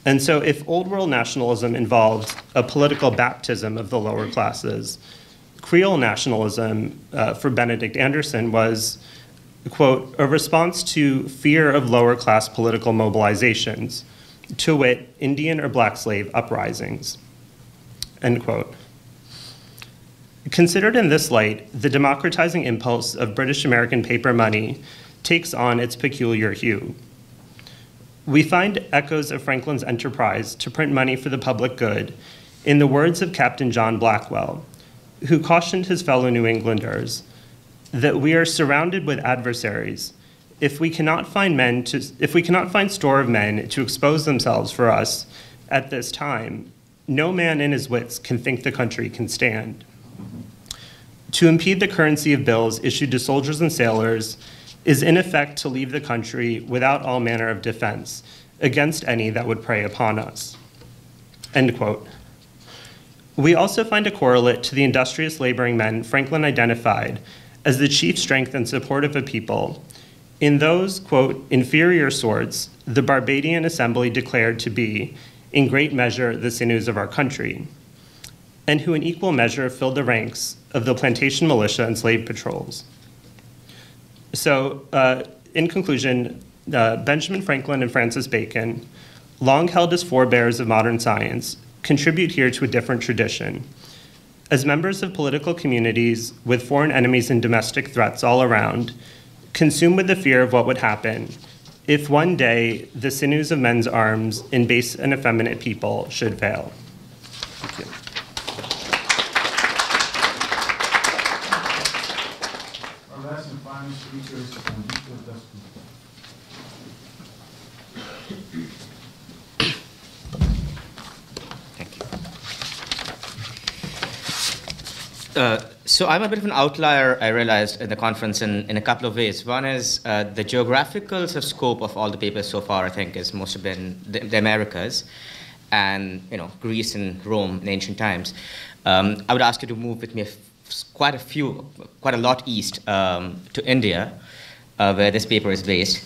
And so if Old World nationalism involved a political baptism of the lower classes, Creole nationalism for Benedict Anderson was, quote, a response to fear of lower class political mobilizations, to wit, Indian or black slave uprisings, end quote. Considered in this light, the democratizing impulse of British American paper money takes on its peculiar hue. We find echoes of Franklin's enterprise to print money for the public good in the words of Captain John Blackwell, who cautioned his fellow New Englanders that we are surrounded with adversaries. If we cannot find store of men to expose themselves for us at this time, no man in his wits can think the country can stand. To impede the currency of bills issued to soldiers and sailors is in effect to leave the country without all manner of defense against any that would prey upon us, end quote. We also find a correlate to the industrious laboring men Franklin identified as the chief strength and support of a people. In those, quote, inferior sorts, the Barbadian assembly declared to be, in great measure, the sinews of our country, and who in equal measure filled the ranks of the plantation militia and slave patrols. So, in conclusion, Benjamin Franklin and Francis Bacon, long held as forebears of modern science, contribute here to a different tradition. As members of political communities with foreign enemies and domestic threats all around, consumed with the fear of what would happen if one day the sinews of men's arms in base and effeminate people should fail. Thank you. Our last and final speaker is Sandipto Dasgupta. So I'm a bit of an outlier, I realized, in the conference in a couple of ways. One is the geographical scope of all the papers so far, I think, has most have been the Americas and Greece and Rome in ancient times. I would ask you to move with me quite a lot east to India, where this paper is based.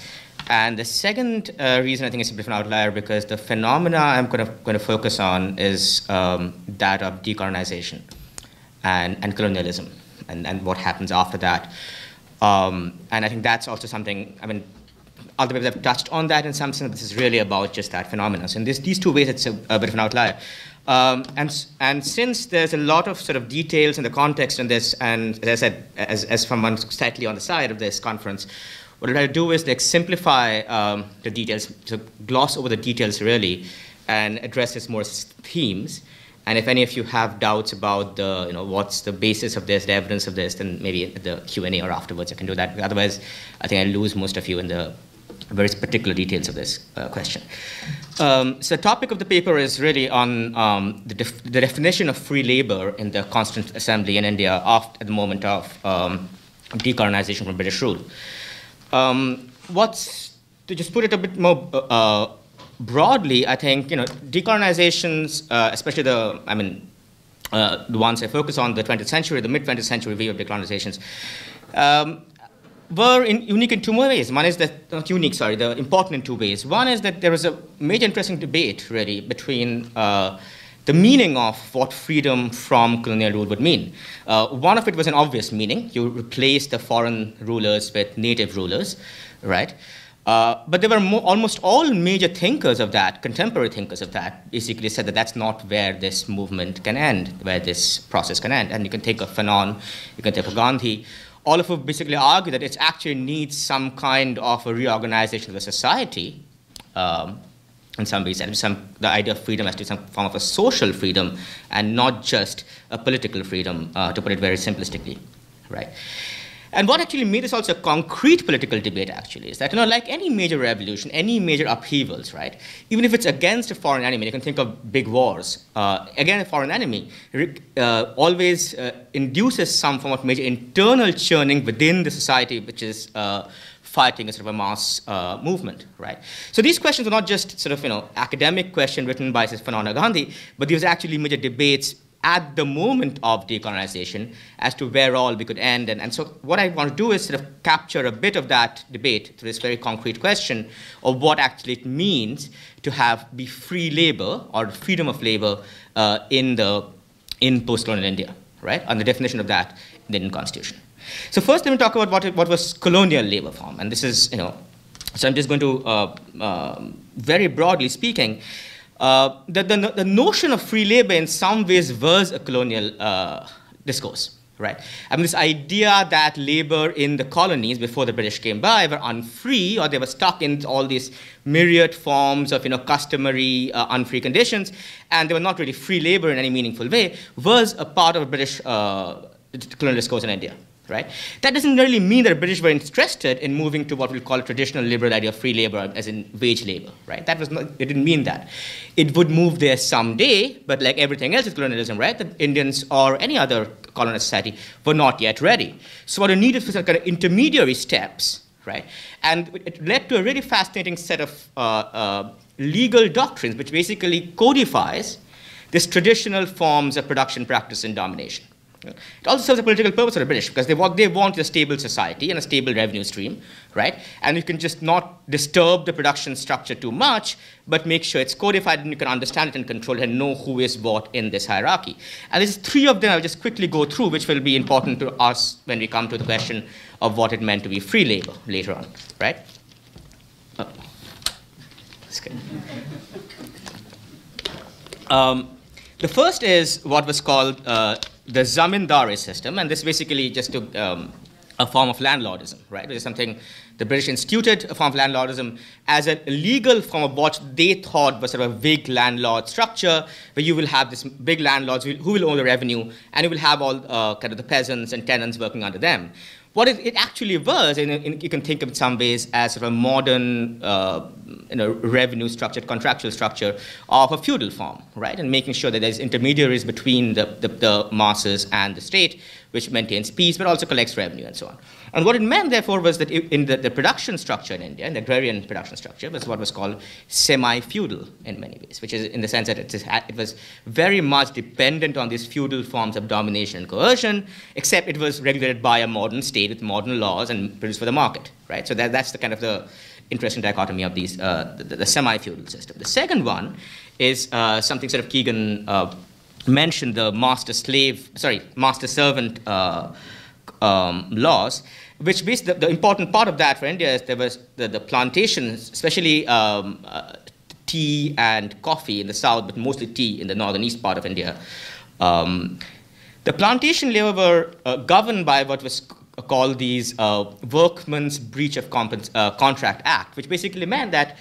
And the second reason I think it's a bit of an outlier because the phenomena I'm going to focus on is that of decolonization and colonialism and what happens after that. And I think that's also something, other people have touched on that in some sense, but this is really about just that phenomenon. So in these two ways, it's a bit of an outlier. And since there's a lot of sort of details in the context in this, and as I said, as from one slightly on the side of this conference, what I do is simplify the details, to gloss over the details really, and address this more themes. And if any of you have doubts about what's the basis of this, the evidence of this, then maybe at the Q&A or afterwards I can do that. Otherwise, I think I lose most of you in the very particular details of this question. So the topic of the paper is really on the definition of free labor in the Constituent Assembly in India at the moment of decolonization from British rule. To just put it a bit more broadly, I think decolonizations, especially the ones I focus on, the 20th century, the mid-20th century view of decolonizations, were unique in two ways. One is that, not unique, sorry, they're important in two ways. One is that there was a major interesting debate, really, between the meaning of what freedom from colonial rule would mean. One of it was an obvious meaning. You replace the foreign rulers with native rulers, right? But there were almost all major thinkers of that, contemporary thinkers of that, basically said that that's not where this movement can end, where this process can end. And you can think of Fanon, you can think of Gandhi, all of whom basically argue that it actually needs some kind of a reorganization of the society. In some ways, and the idea of freedom has to be some form of a social freedom and not just a political freedom, to put it very simplistically, right? And what actually made this also a concrete political debate, actually, is that, like any major revolution, any major upheavals, right, even if it's against a foreign enemy, you can think of big wars, again, a foreign enemy always induces some form of major internal churning within the society, which is fighting a sort of a mass movement, right? So these questions were not just sort of, academic question written by Fanon or Gandhi, but these were actually major debates at the moment of decolonization as to where all we could end. And so what I want to do is sort of capture a bit of that debate through this very concrete question of what actually it means to be free labor or freedom of labor in post-colonial India, right? And the definition of that in the Indian Constitution. So first, let me talk about what was colonial labor form. And this is, so I'm just going to, very broadly speaking, the notion of free labor in some ways was a colonial discourse, right? I mean, this idea that labor in the colonies before the British came by were unfree, or they were stuck in all these myriad forms of, customary unfree conditions, and they were not really free labor in any meaningful way, was a part of a British colonial discourse in India. Right? That doesn't really mean that the British were interested in moving to what we'll call a traditional liberal idea of free labor, as in wage labor. Right? That was not, it didn't mean that. It would move there someday, but like everything else with colonialism, right? The Indians or any other colonized society were not yet ready. So what it needed was some kind of intermediary steps, right? And it led to a really fascinating set of legal doctrines, which basically codifies these traditional forms of production, practice, and domination. It also serves a political purpose for the British, because what they want is a stable society and a stable revenue stream, right? And you can just not disturb the production structure too much, but make sure it's codified and you can understand it and control it and know who is what in this hierarchy. And there's three of them I'll just quickly go through, which will be important to us when we come to the question of what it meant to be free labor later on, right? Oh. That's good. The first is what was called the zamindari system, and this basically just took a form of landlordism, right? Which is something the British instituted, a form of landlordism, as a legal form of what they thought was sort of a big landlord structure, where you will have this big landlords who will own the revenue, and you will have all kind of the peasants and tenants working under them. What it actually was, and you can think of it in some ways as sort of a modern revenue structure, contractual structure of a feudal form, right? And making sure that there's intermediaries between the masses and the state, which maintains peace, but also collects revenue and so on. And what it meant, therefore, was that in the production structure in India, in the agrarian production structure, was what was called semi-feudal in many ways, which is in the sense that it was very much dependent on these feudal forms of domination and coercion, except it was regulated by a modern state with modern laws and produced for the market, right? So that's the kind of the interesting dichotomy of these, the semi-feudal system. The second one is something sort of Keagan mentioned, the master-servant laws, which basically the important part of that for India is there was the plantations, especially tea and coffee in the south, but mostly tea in the northern east part of India. The plantation labor were governed by what was called these Workmen's Breach of Contract Act, which basically meant that,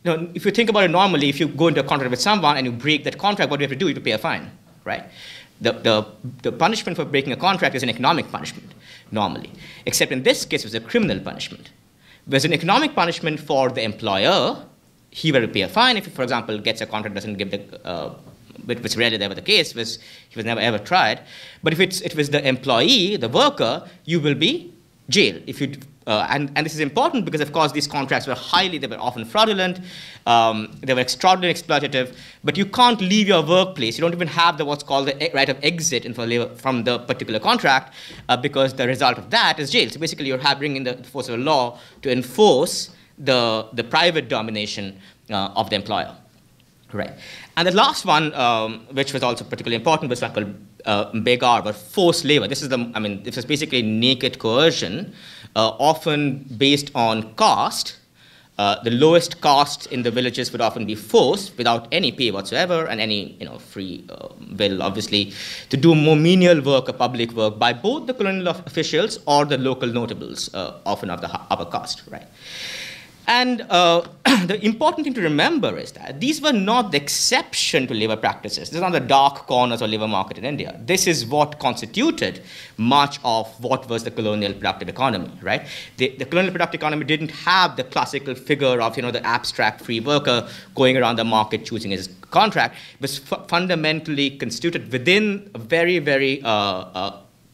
if you think about it normally, if you go into a contract with someone and you break that contract, what do you have to do? You have to pay a fine, right? The punishment for breaking a contract is an economic punishment, normally. Except in this case, it was a criminal punishment. There's an economic punishment for the employer. He will pay a fine if he, for example, gets a contract, doesn't give the, which rarely ever the case, he was never ever tried. But if it was the employee, the worker, you will be jailed. If you and this is important because, of course, these contracts were they were often fraudulent, they were extraordinarily exploitative, but you can't leave your workplace. You don't even have what's called the right of exit from the particular contract, because the result of that is jail. So basically, you're bringing the force of the law to enforce the private domination of the employer. Right. And the last one, which was also particularly important, was what called Ambedkar, or forced labor. This is basically naked coercion, often based on caste, the lowest caste in the villages would often be forced without any pay whatsoever and any free will, obviously, to do more menial work or public work by both the colonial officials or the local notables, often of the upper caste, right? And the important thing to remember is that these were not the exception to labor practices. These are not the dark corners of labor market in India. This is what constituted much of what was the colonial productive economy, right? The colonial productive economy didn't have the classical figure of, the abstract free worker going around the market choosing his contract. It was fundamentally constituted within a very, very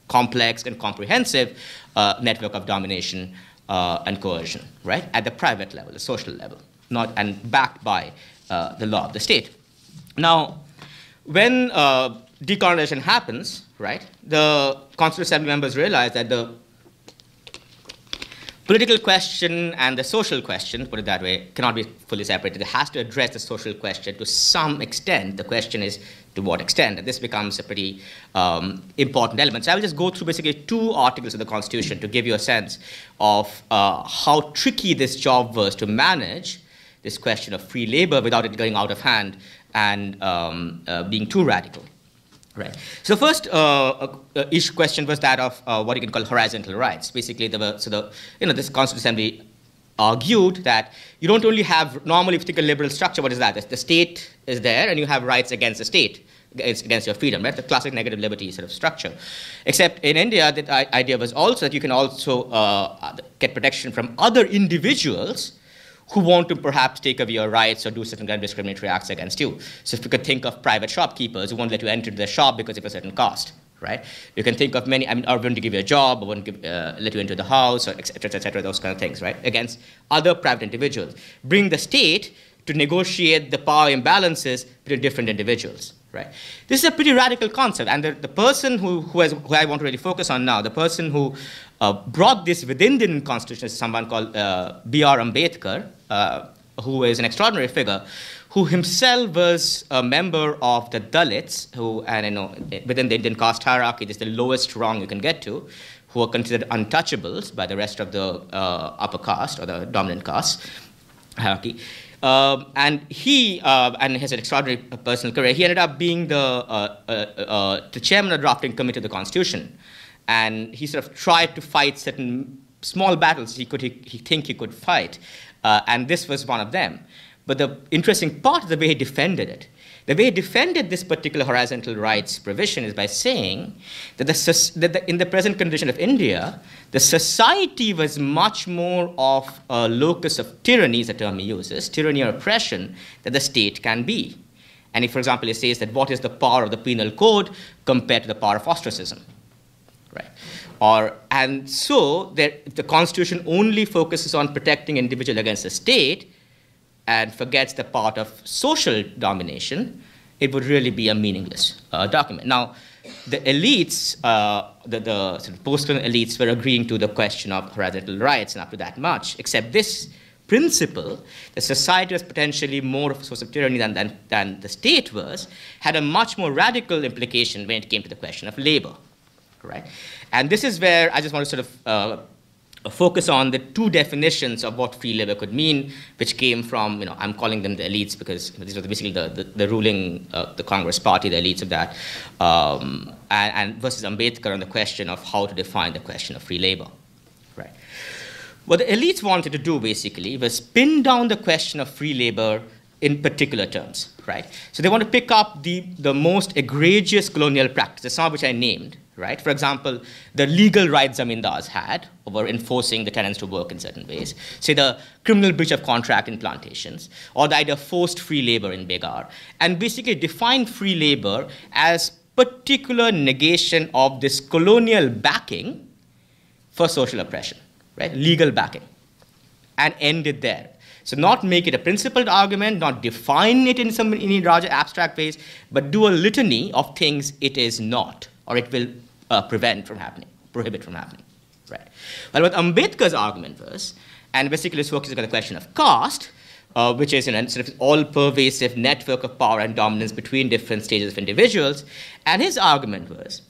complex and comprehensive network of domination and coercion, right, at the private level, the social level, and backed by the law of the state. Now, when decolonization happens, right, the Constituent Assembly members realize that the political question and the social question, put it that way, cannot be fully separated. It has to address the social question to some extent. The question is to what extent, and this becomes a pretty important element. So I will just go through basically 2 articles of the Constitution to give you a sense of how tricky this job was to manage this question of free labor without it going out of hand and being too radical. Right. So the first issue question was that of what you can call horizontal rights. Basically, this Constituent Assembly argued that you don't only have, normally if you think a liberal structure, what is that? The state is there and you have rights against the state, against your freedom, right? The classic negative liberty sort of structure. Except in India, the idea was also that you can also get protection from other individuals who want to perhaps take away your rights or do certain kind of discriminatory acts against you. So if you could think of private shopkeepers who won't let you enter their shop because of a certain cost, right? You can think of many, or want to give you a job, or won't let you into the house, or et cetera, those kind of things, right? Against other private individuals. Bring the state to negotiate the power imbalances between different individuals, right? This is a pretty radical concept, and the person who I want to really focus on now, the person who brought this within the Indian Constitution is someone called B.R. Ambedkar, who is an extraordinary figure, who himself was a member of the Dalits, within the Indian caste hierarchy, this is the lowest rung you can get to, who are considered untouchables by the rest of the upper caste or the dominant caste hierarchy. And he has an extraordinary personal career. He ended up being the chairman of the drafting committee of the Constitution. And he sort of tried to fight certain small battles he think he could fight. And this was one of them. But the interesting part is the way he defended it. The way he defended this particular horizontal rights provision is by saying that in the present condition of India, the society was much more of a locus of tyranny, is the term he uses, tyranny or oppression, that the state can be. And if, for example, he says that what is the power of the penal code compared to the power of ostracism, right? And so the Constitution only focuses on protecting individual against the state and forgets the part of social domination, it would really be a meaningless document. Now, the elites, the sort of post-colonial elites were agreeing to the question of horizontal rights, and up to that much, except this principle, that society was potentially more of a source of tyranny than the state was, had a much more radical implication when it came to the question of labor, right? And this is where I just want to sort of focus on the 2 definitions of what free labor could mean, which came from, I'm calling them the elites because these are basically the ruling, the Congress party, the elites of that, and versus Ambedkar on the question of how to define the question of free labor, right? What the elites wanted to do, basically, was pin down the question of free labor in particular terms, right? So they want to pick up the most egregious colonial practices, some of which I named, right? For example, the legal rights zamindars had over enforcing the tenants to work in certain ways, say the criminal breach of contract in plantations, or the idea of forced free labor in Begar, and basically define free labor as particular negation of this colonial backing for social oppression, right? Legal backing, and end it there. So not make it a principled argument, not define it in any larger abstract ways, but do a litany of things it is not, or it will prohibit from happening, right? Well, what Ambedkar's argument was, and basically this focuses on the question of caste, which is a sort of all-pervasive network of power and dominance between different stages of individuals, and his argument was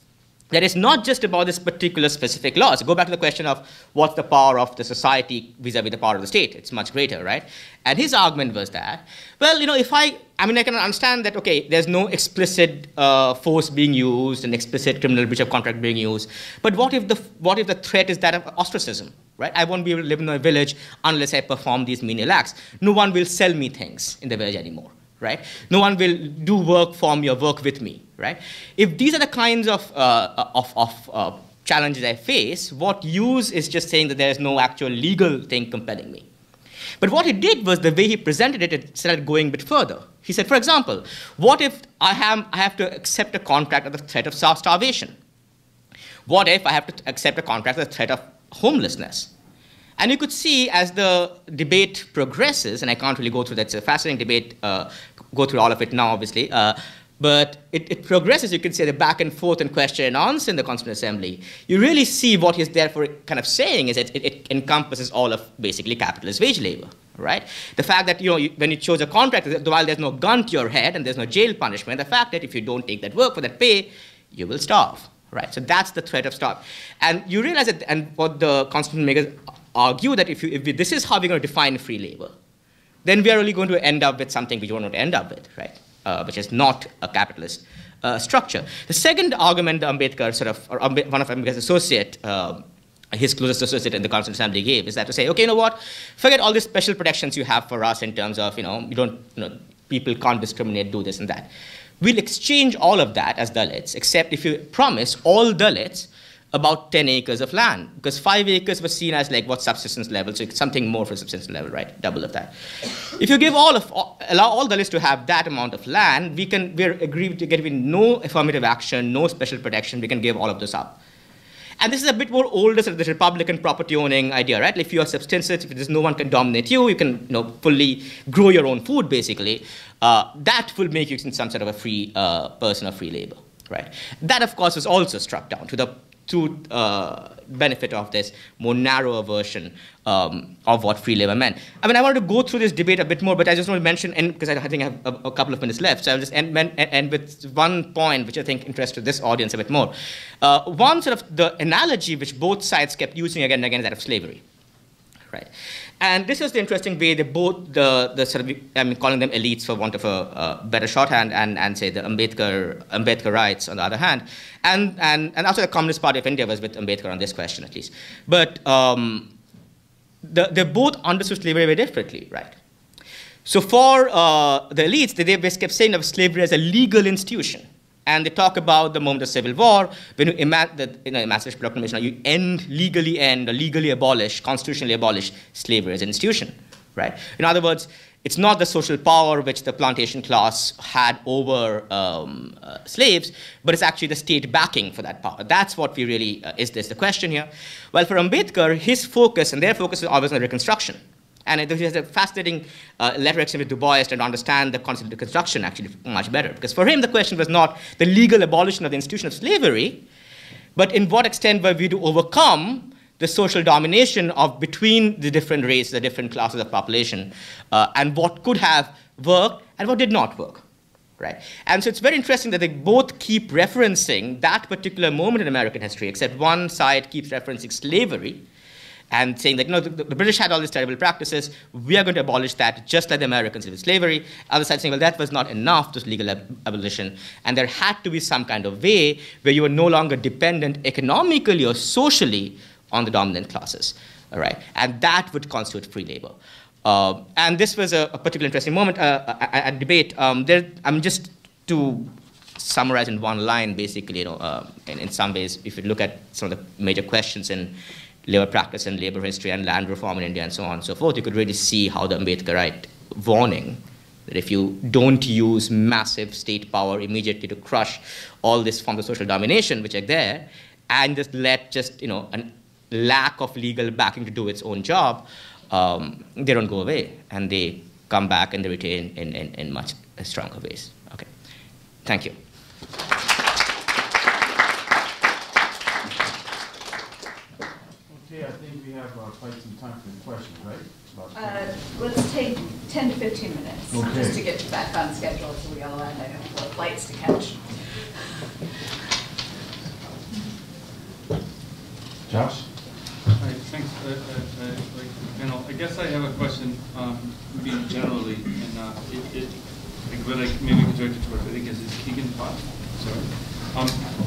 that it's not just about this particular specific law. So go back to the question of what's the power of the society vis-a-vis the power of the state. It's much greater, right? And his argument was that, well, if I can understand that, okay, there's no explicit force being used, an explicit criminal breach of contract being used, but what if the threat is that of ostracism, right? I won't be able to live in a village unless I perform these menial acts. No one will sell me things in the village anymore, right? No one will do work for me or work with me, right? If these are the kinds of challenges I face, what use is just saying that there is no actual legal thing compelling me. But what he did was the way he presented it, it started going a bit further. He said, for example, what if I have to accept a contract at the threat of starvation? What if I have to accept a contract at the threat of homelessness? And you could see as the debate progresses, and I can't really go through that, it's a fascinating debate, go through all of it now, obviously, but it progresses. You can see the back and forth and question and answer in the Constituent Assembly. You really see what he's therefore kind of saying is that it encompasses all of basically capitalist wage labor, right? The fact that when you chose a contract, while there's no gun to your head and there's no jail punishment, the fact that if you don't take that work for that pay, you will starve, right? So that's the threat of starve. And you realize that, and what the Constitution makers argue that if this is how we're going to define free labor, then we are really going to end up with something we don't want to end up with, right? Which is not a capitalist structure. The second argument Ambedkar one of Ambedkar's associate, his closest associate in the Constituent Assembly gave is that to say, okay, you know what, forget all these special protections you have for us in terms of, people can't discriminate, do this and that. We'll exchange all of that as Dalits, except if you promise all Dalits about 10 acres of land, because 5 acres was seen as like what subsistence level, so it's something more for subsistence level, right? Double of that. If you give allow all Dalits to have that amount of land, we're agreed to get no affirmative action, no special protection, we can give all of this up. And this is a bit more older, sort of the Republican property owning idea, right? If you are subsistence, if there's no one can dominate you, you can fully grow your own food, basically. That will make you some sort of a free person of free labor, right? That, of course, was also struck down to benefit of this more narrower version of what free labor meant. I wanted to go through this debate a bit more, but I just want to mention, because I think I have a couple of minutes left, so I'll just end with one point which I think interested this audience a bit more. One sort of the analogy which both sides kept using again and again is that of slavery, right? And this is the interesting way they both, the sort of, calling them elites for want of a better shorthand, and say the Ambedkarites on the other hand, and also the Communist Party of India was with Ambedkar on this question at least. But they both understood slavery very differently, right? So for the elites, they kept saying of slavery as a legal institution. And they talk about the moment of civil war, when you Emancipation Proclamation, you legally end or legally abolish, constitutionally abolish slavery as an institution, right? In other words, it's not the social power which the plantation class had over slaves, but it's actually the state backing for that power. That's what we really, is this the question here? Well, for Ambedkar, his focus, and their focus is always on Reconstruction. And he has a fascinating letter exchange with Du Bois to understand the concept of Reconstruction actually much better. Because for him, the question was not the legal abolition of the institution of slavery, but in what extent were we to overcome the social domination of between the different races, the different classes of population, and what could have worked and what did not work, right? And so it's very interesting that they both keep referencing that particular moment in American history, except one side keeps referencing slavery, and saying that, the British had all these terrible practices, we are going to abolish that just like the Americans did with slavery. Other side saying, well, that was not enough, this legal abolition, and there had to be some kind of way where you were no longer dependent economically or socially on the dominant classes, all right? And that would constitute free labor. And this was a particularly interesting moment at debate. Just to summarize in one line, basically, in some ways, if you look at some of the major questions in labor practice and labor history and land reform in India and so on and so forth, you could really see how the Ambedkarite warning that if you don't use massive state power immediately to crush all this forms of social domination which are there, and just let a lack of legal backing to do its own job, they don't go away, and they come back and they retain in much stronger ways. Okay, thank you. I think we have quite some time for the questions, right? Let's take 10 to 15 minutes just to get back on schedule so we all end. I have flights to catch. Josh? Hi, thanks. I guess I have a question, maybe generally, and maybe directed towards, I think it's Keagan. Sorry.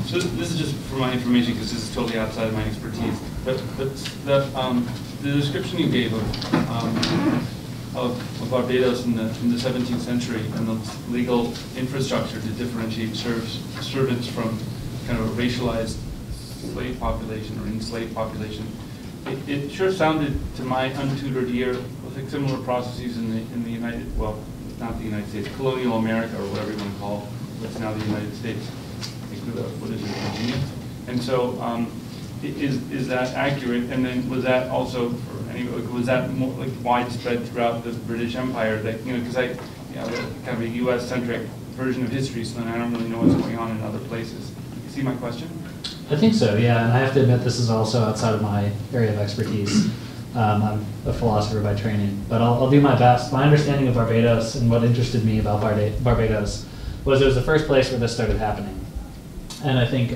So this is just for my information because this is totally outside of my expertise. But the description you gave of Barbados in the 17th century and the legal infrastructure to differentiate servants from kind of a racialized slave population or enslaved population, it sure sounded to my untutored ear like similar processes in the United, well, not the United States, colonial America or whatever you want to call what's now the United States. What is it, Virginia? And so, is that accurate? And then was that also was that more like widespread throughout the British Empire? That because kind of a U.S.-centric version of history, so then I don't really know what's going on in other places. You see my question? I think so, yeah, and I have to admit this is also outside of my area of expertise. I'm a philosopher by training, but I'll do my best. My understanding of Barbados and what interested me about Barbados was it was the first place where this started happening. And I think,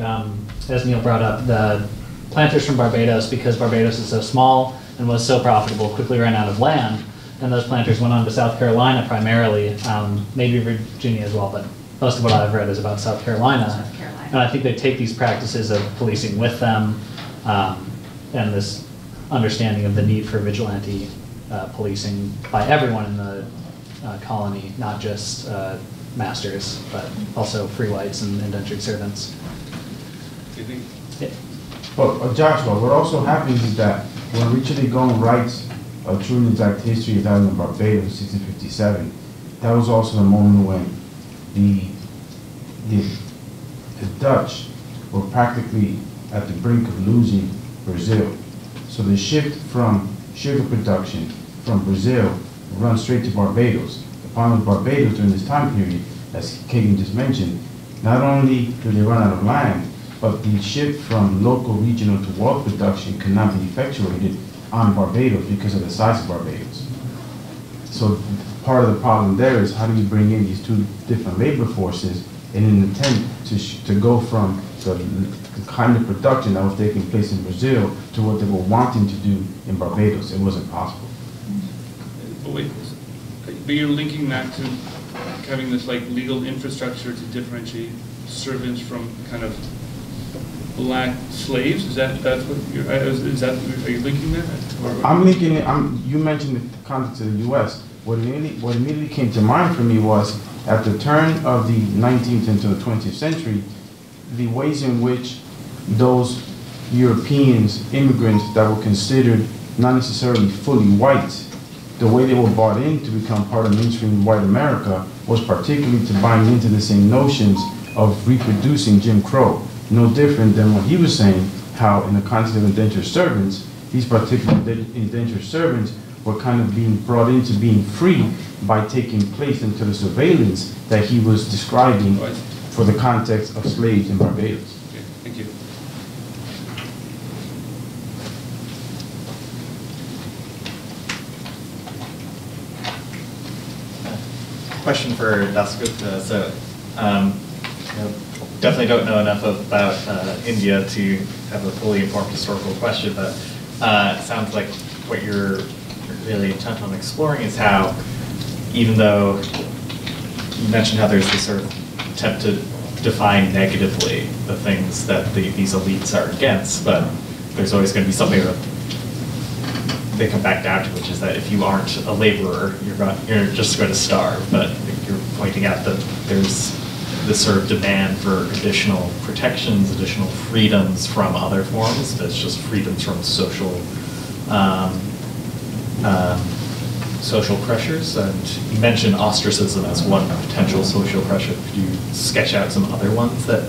as Neil brought up, the planters from Barbados, because Barbados is so small and was so profitable, quickly ran out of land, and those planters went on to South Carolina primarily, maybe Virginia as well, but most of what I've read is about South Carolina. South Carolina. And I think they take these practices of policing with them, and this understanding of the need for vigilante policing by everyone in the colony, not just masters, but also free whites and indentured servants. Do you think? Yeah. But Joshua, what also happens is that when Richard Egon writes a true and exact history of Island Barbados, 1657, that was also the moment when the Dutch were practically at the brink of losing Brazil. So the shift from sugar production from Brazil runs straight to Barbados. The problem with Barbados during this time period, as Keagan just mentioned, not only do they run out of land, but the shift from local, regional to world production cannot be effectuated on Barbados because of the size of Barbados. So part of the problem there is how do you bring in these two different labor forces in an attempt to go from the kind of production that was taking place in Brazil to what they were wanting to do in Barbados. It wasn't possible. But wait, but you're linking that to having this like legal infrastructure to differentiate servants from kind of black slaves? Is that what you're? Are you linking that? I'm linking it. You mentioned the context of the U.S. What immediately came to mind for me was at the turn of the 19th into the 20th century, the ways in which those Europeans, immigrants that were considered not necessarily fully white, the way they were brought in to become part of mainstream white America was particularly to buy into the same notions of reproducing Jim Crow. No different than what he was saying, how in the context of indentured servants, these particular indentured servants were kind of being brought into being free by taking place into the surveillance that he was describing for the context of slaves in Barbados. Okay, thank you. Question for Dasgupta. So, definitely don't know enough about India to have a fully informed historical question, but it sounds like what you're really intent on exploring is how, even though you mentioned how there's this sort of attempt to define negatively the things that these elites are against, but there's always going to be something that they come back down to, which is that if you aren't a laborer, you're just going to starve. But you're pointing out that there's this sort of demand for additional protections, additional freedoms from other forms. That's just freedoms from social social pressures. And you mentioned ostracism as one potential social pressure. Could you sketch out some other ones that?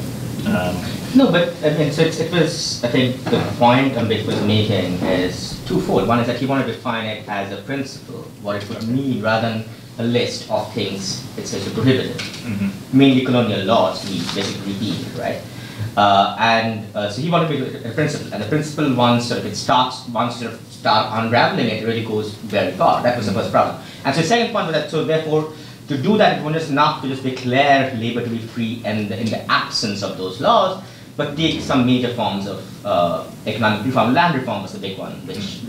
No, but I mean, so it was, I think the point Ambedkar was making is twofold. One is that he wanted to define it as a principle, what it would mean, rather than a list of things it says are prohibited. Mm-hmm. Mainly colonial laws, we basically repeat it, right? So he wanted to make a principle, and the principle once you start unraveling it, really goes very far. That was the first problem. And so the second point was that, so therefore, to do that, it wasn't enough to just declare labor to be free and in the absence of those laws, but take some major forms of economic reform. Land reform was the big one, which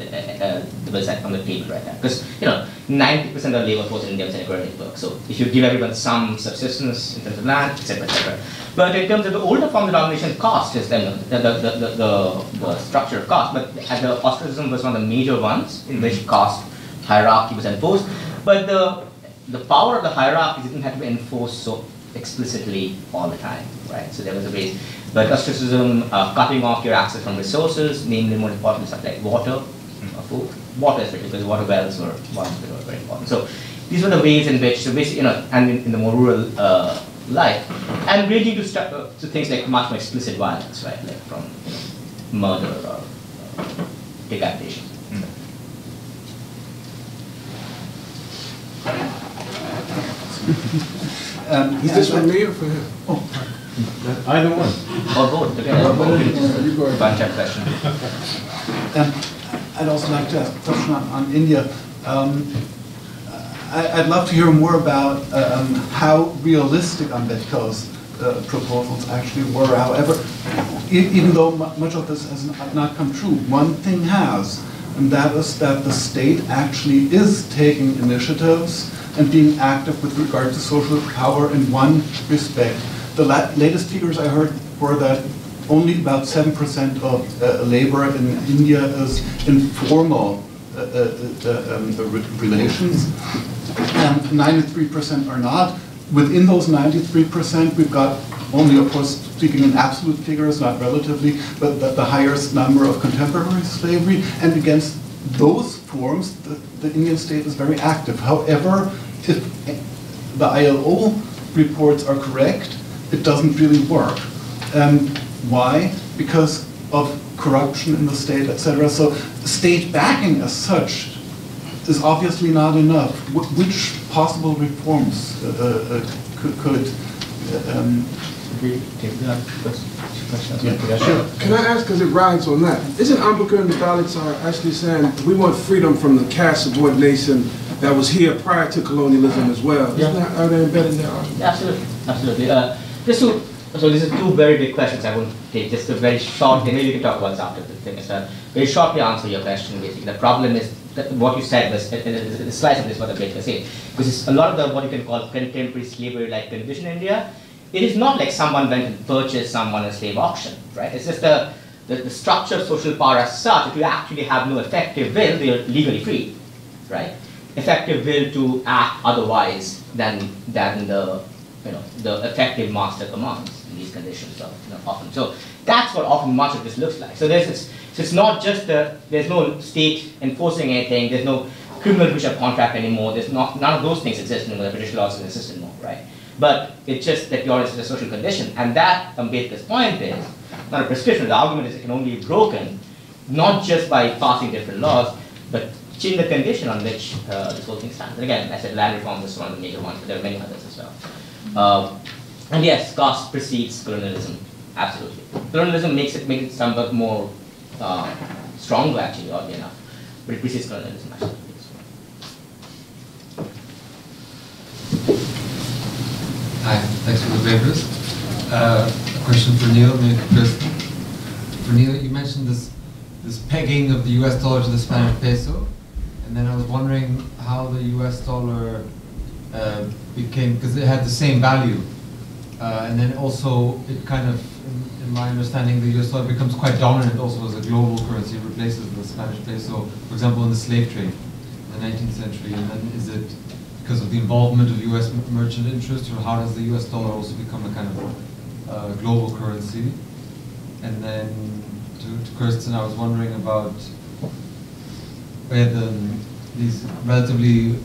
was on the table right now. Because 90% of the labor force in India was in agrarian work. So if you give everyone some subsistence in terms of land, etc., etc. But in terms of the older form of the domination, cost is then the structure of cost. But the ostracism was one of the major ones in which cost hierarchy was enforced. But the power of the hierarchy didn't have to be enforced so explicitly all the time, right? So there was a way. But ostracism, cutting off your access from resources, namely more important stuff like water or food. Water especially, because water wells were ones that were very important. So these were the ways in which, so basically, and in the more rural life, and ranging to things like much more explicit violence, right? Like from murder or decapitation. Is this for me or for him? Oh, either one. Or both. Okay. Bunch-up question. I'd also like to ask a question on India. I'd love to hear more about how realistic Ambedkar's proposals actually were. However, even though much of this has not come true, one thing has, and that is that the state actually is taking initiatives and being active with regard to social power in one respect. The latest figures I heard were that only about 7% of labor in India is informal relations, and 93% are not. Within those 93%, we've got only, of course, speaking in absolute figures, not relatively, but the highest number of contemporary slavery. And against those forms, the Indian state is very active. However, if the ILO reports are correct, it doesn't really work. Why? Because of corruption in the state, etc. So state backing as such is obviously not enough. Which possible reforms could Yeah, sure. Can I ask, because it rides on that, isn't Ambedkar and the Dalits are actually saying we want freedom from the caste subordination that was here prior to colonialism as well? Isn't that, are they embedded in their argument? Absolutely, absolutely. So these are two very big questions. I won't take just a very short, maybe we can talk about this after the thing is done. Very shortly answer your question, basically. The problem is that what you said was, the slice of this what the Ambedkar said, because a lot of the, what you can call contemporary slavery-like condition in India, it is not like someone went and purchased someone at a slave auction, right? It's just the structure of social power as such, if you actually have no effective will, they are legally free, right? Effective will to act otherwise than the effective master commands in these conditions often. So that's what often much of this looks like. So it's not just there's no state enforcing anything, there's no criminal bishop contract anymore, none of those things exist anymore, the British laws doesn't exist anymore, right? But it's just that you're in a social condition, and that Ambedkar's point is not a prescription. The argument is it can only be broken not just by passing different laws, but change the condition on which this whole thing stands. And again, I said land reform is one of the major ones, but there are many others as well. And yes, cost precedes colonialism, absolutely. Colonialism makes it somewhat more stronger, actually, oddly enough, but it precedes colonialism, actually. Hi, thanks for the papers. A question for Neil, maybe for Kirsten. For Neil, you mentioned this pegging of the US dollar to the Spanish peso, and then I was wondering how the US dollar became, because it had the same value, and then also it kind of, in my understanding, the US dollar becomes quite dominant also as a global currency, it replaces the Spanish peso, for example, in the slave trade in the 19th century, and then is it because of the involvement of US merchant interests, or how does the US dollar also become a kind of global currency? And then to Kirsten, I was wondering about these relatively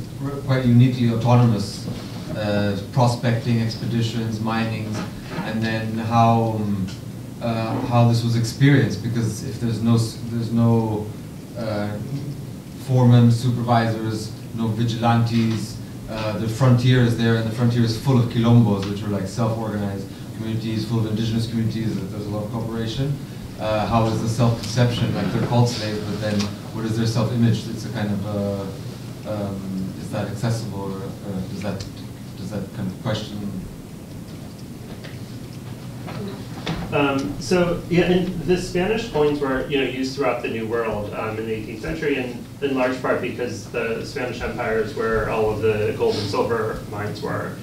quite uniquely autonomous prospecting expeditions, minings, and then how this was experienced, because if there's no foremen, supervisors, no vigilantes, the frontier is there, and the frontier is full of quilombos, which are like self-organized communities, full of indigenous communities, there's a lot of cooperation. How is the self-perception, like they're called slaves, but then what is their self-image? It's a kind of, is that accessible, or does that kind of question? So yeah, and the Spanish coins were used throughout the New World in the 18th century, and in large part because the Spanish Empire is where all of the gold and silver mines were.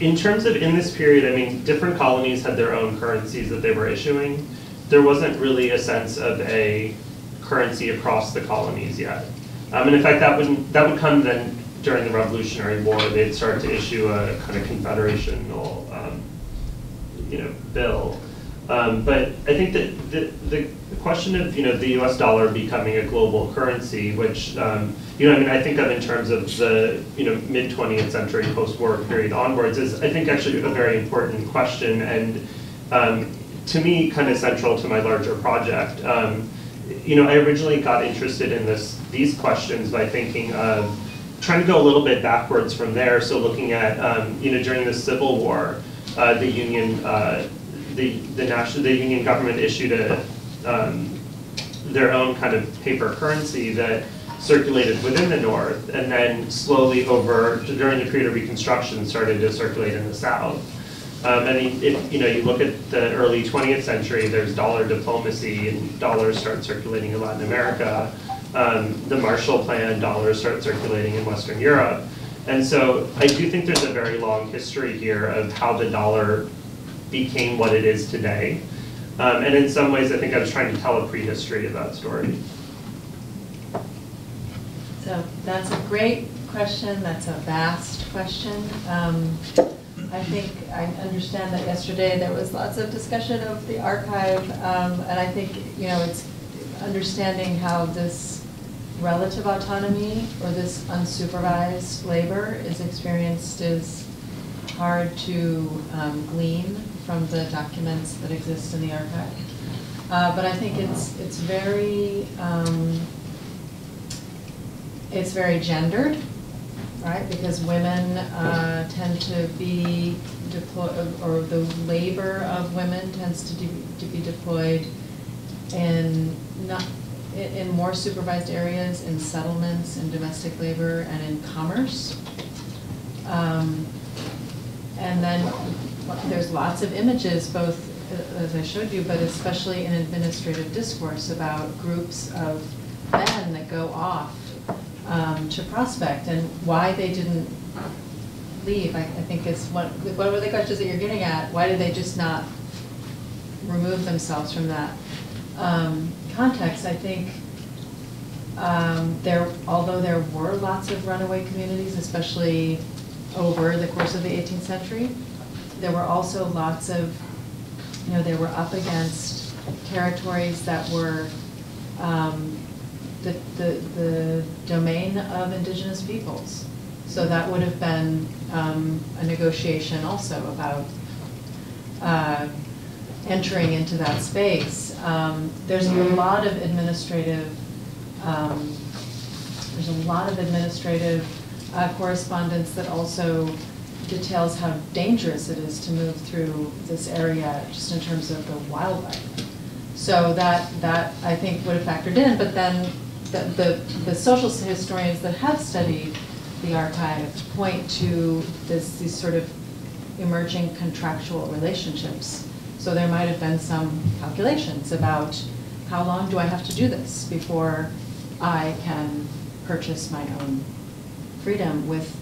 In terms of in this period, I mean, different colonies had their own currencies that they were issuing. There wasn't really a sense of a currency across the colonies yet. And in fact, that would come then during the Revolutionary War. They'd start to issue a kind of confederational, bill. But I think that the question of the U.S. dollar becoming a global currency, which I think of in terms of the mid 20th century post-war period onwards, is I think actually a very important question, and to me kind of central to my larger project. I originally got interested in these questions by thinking of trying to go a little bit backwards from there. So looking at during the Civil War, the Union government issued their own kind of paper currency that circulated within the North, and then slowly during the period of Reconstruction started to circulate in the South. And if you look at the early 20th century, there's dollar diplomacy, and dollars start circulating in Latin America. The Marshall Plan, dollars start circulating in Western Europe. And so I do think there's a very long history here of how the dollar became what it is today. And in some ways, I think I was trying to tell a prehistory of that story. So that's a great question. That's a vast question. I think I understand that yesterday there was lots of discussion of the archive, and I think it's understanding how this relative autonomy or this unsupervised labor is experienced is hard to glean from the documents that exist in the archive. But I think it's very gendered. Right, because women tend to be deployed, or the labor of women tends to be deployed in more supervised areas, in settlements, in domestic labor, and in commerce. And then there's lots of images, both as I showed you, but especially in administrative discourse about groups of men that go off to prospect, and why they didn't leave, I think is what were the questions that you're getting at? Why did they just not remove themselves from that context? I think although there were lots of runaway communities, especially over the course of the 18th century, there were also lots of, they were up against territories that were the domain of indigenous peoples. So that would have been a negotiation also about entering into that space. There's a lot of administrative correspondence that also details how dangerous it is to move through this area, just in terms of the wildlife. So that I think would have factored in, but then the social historians that have studied the archive point to these sort of emerging contractual relationships. So there might have been some calculations about how long do I have to do this before I can purchase my own freedom with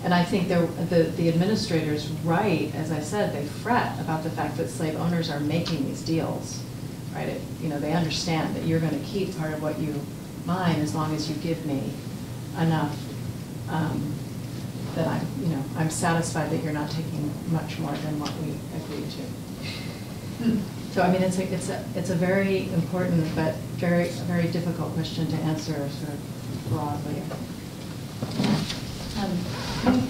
and I think the administrators right, as I said, they fret about the fact that slave owners are making these deals. Right? They understand that you're going to keep part of what you mine as long as you give me enough that I'm satisfied that you're not taking much more than what we agreed to. So I mean, it's a very important but very difficult question to answer sort of broadly. Any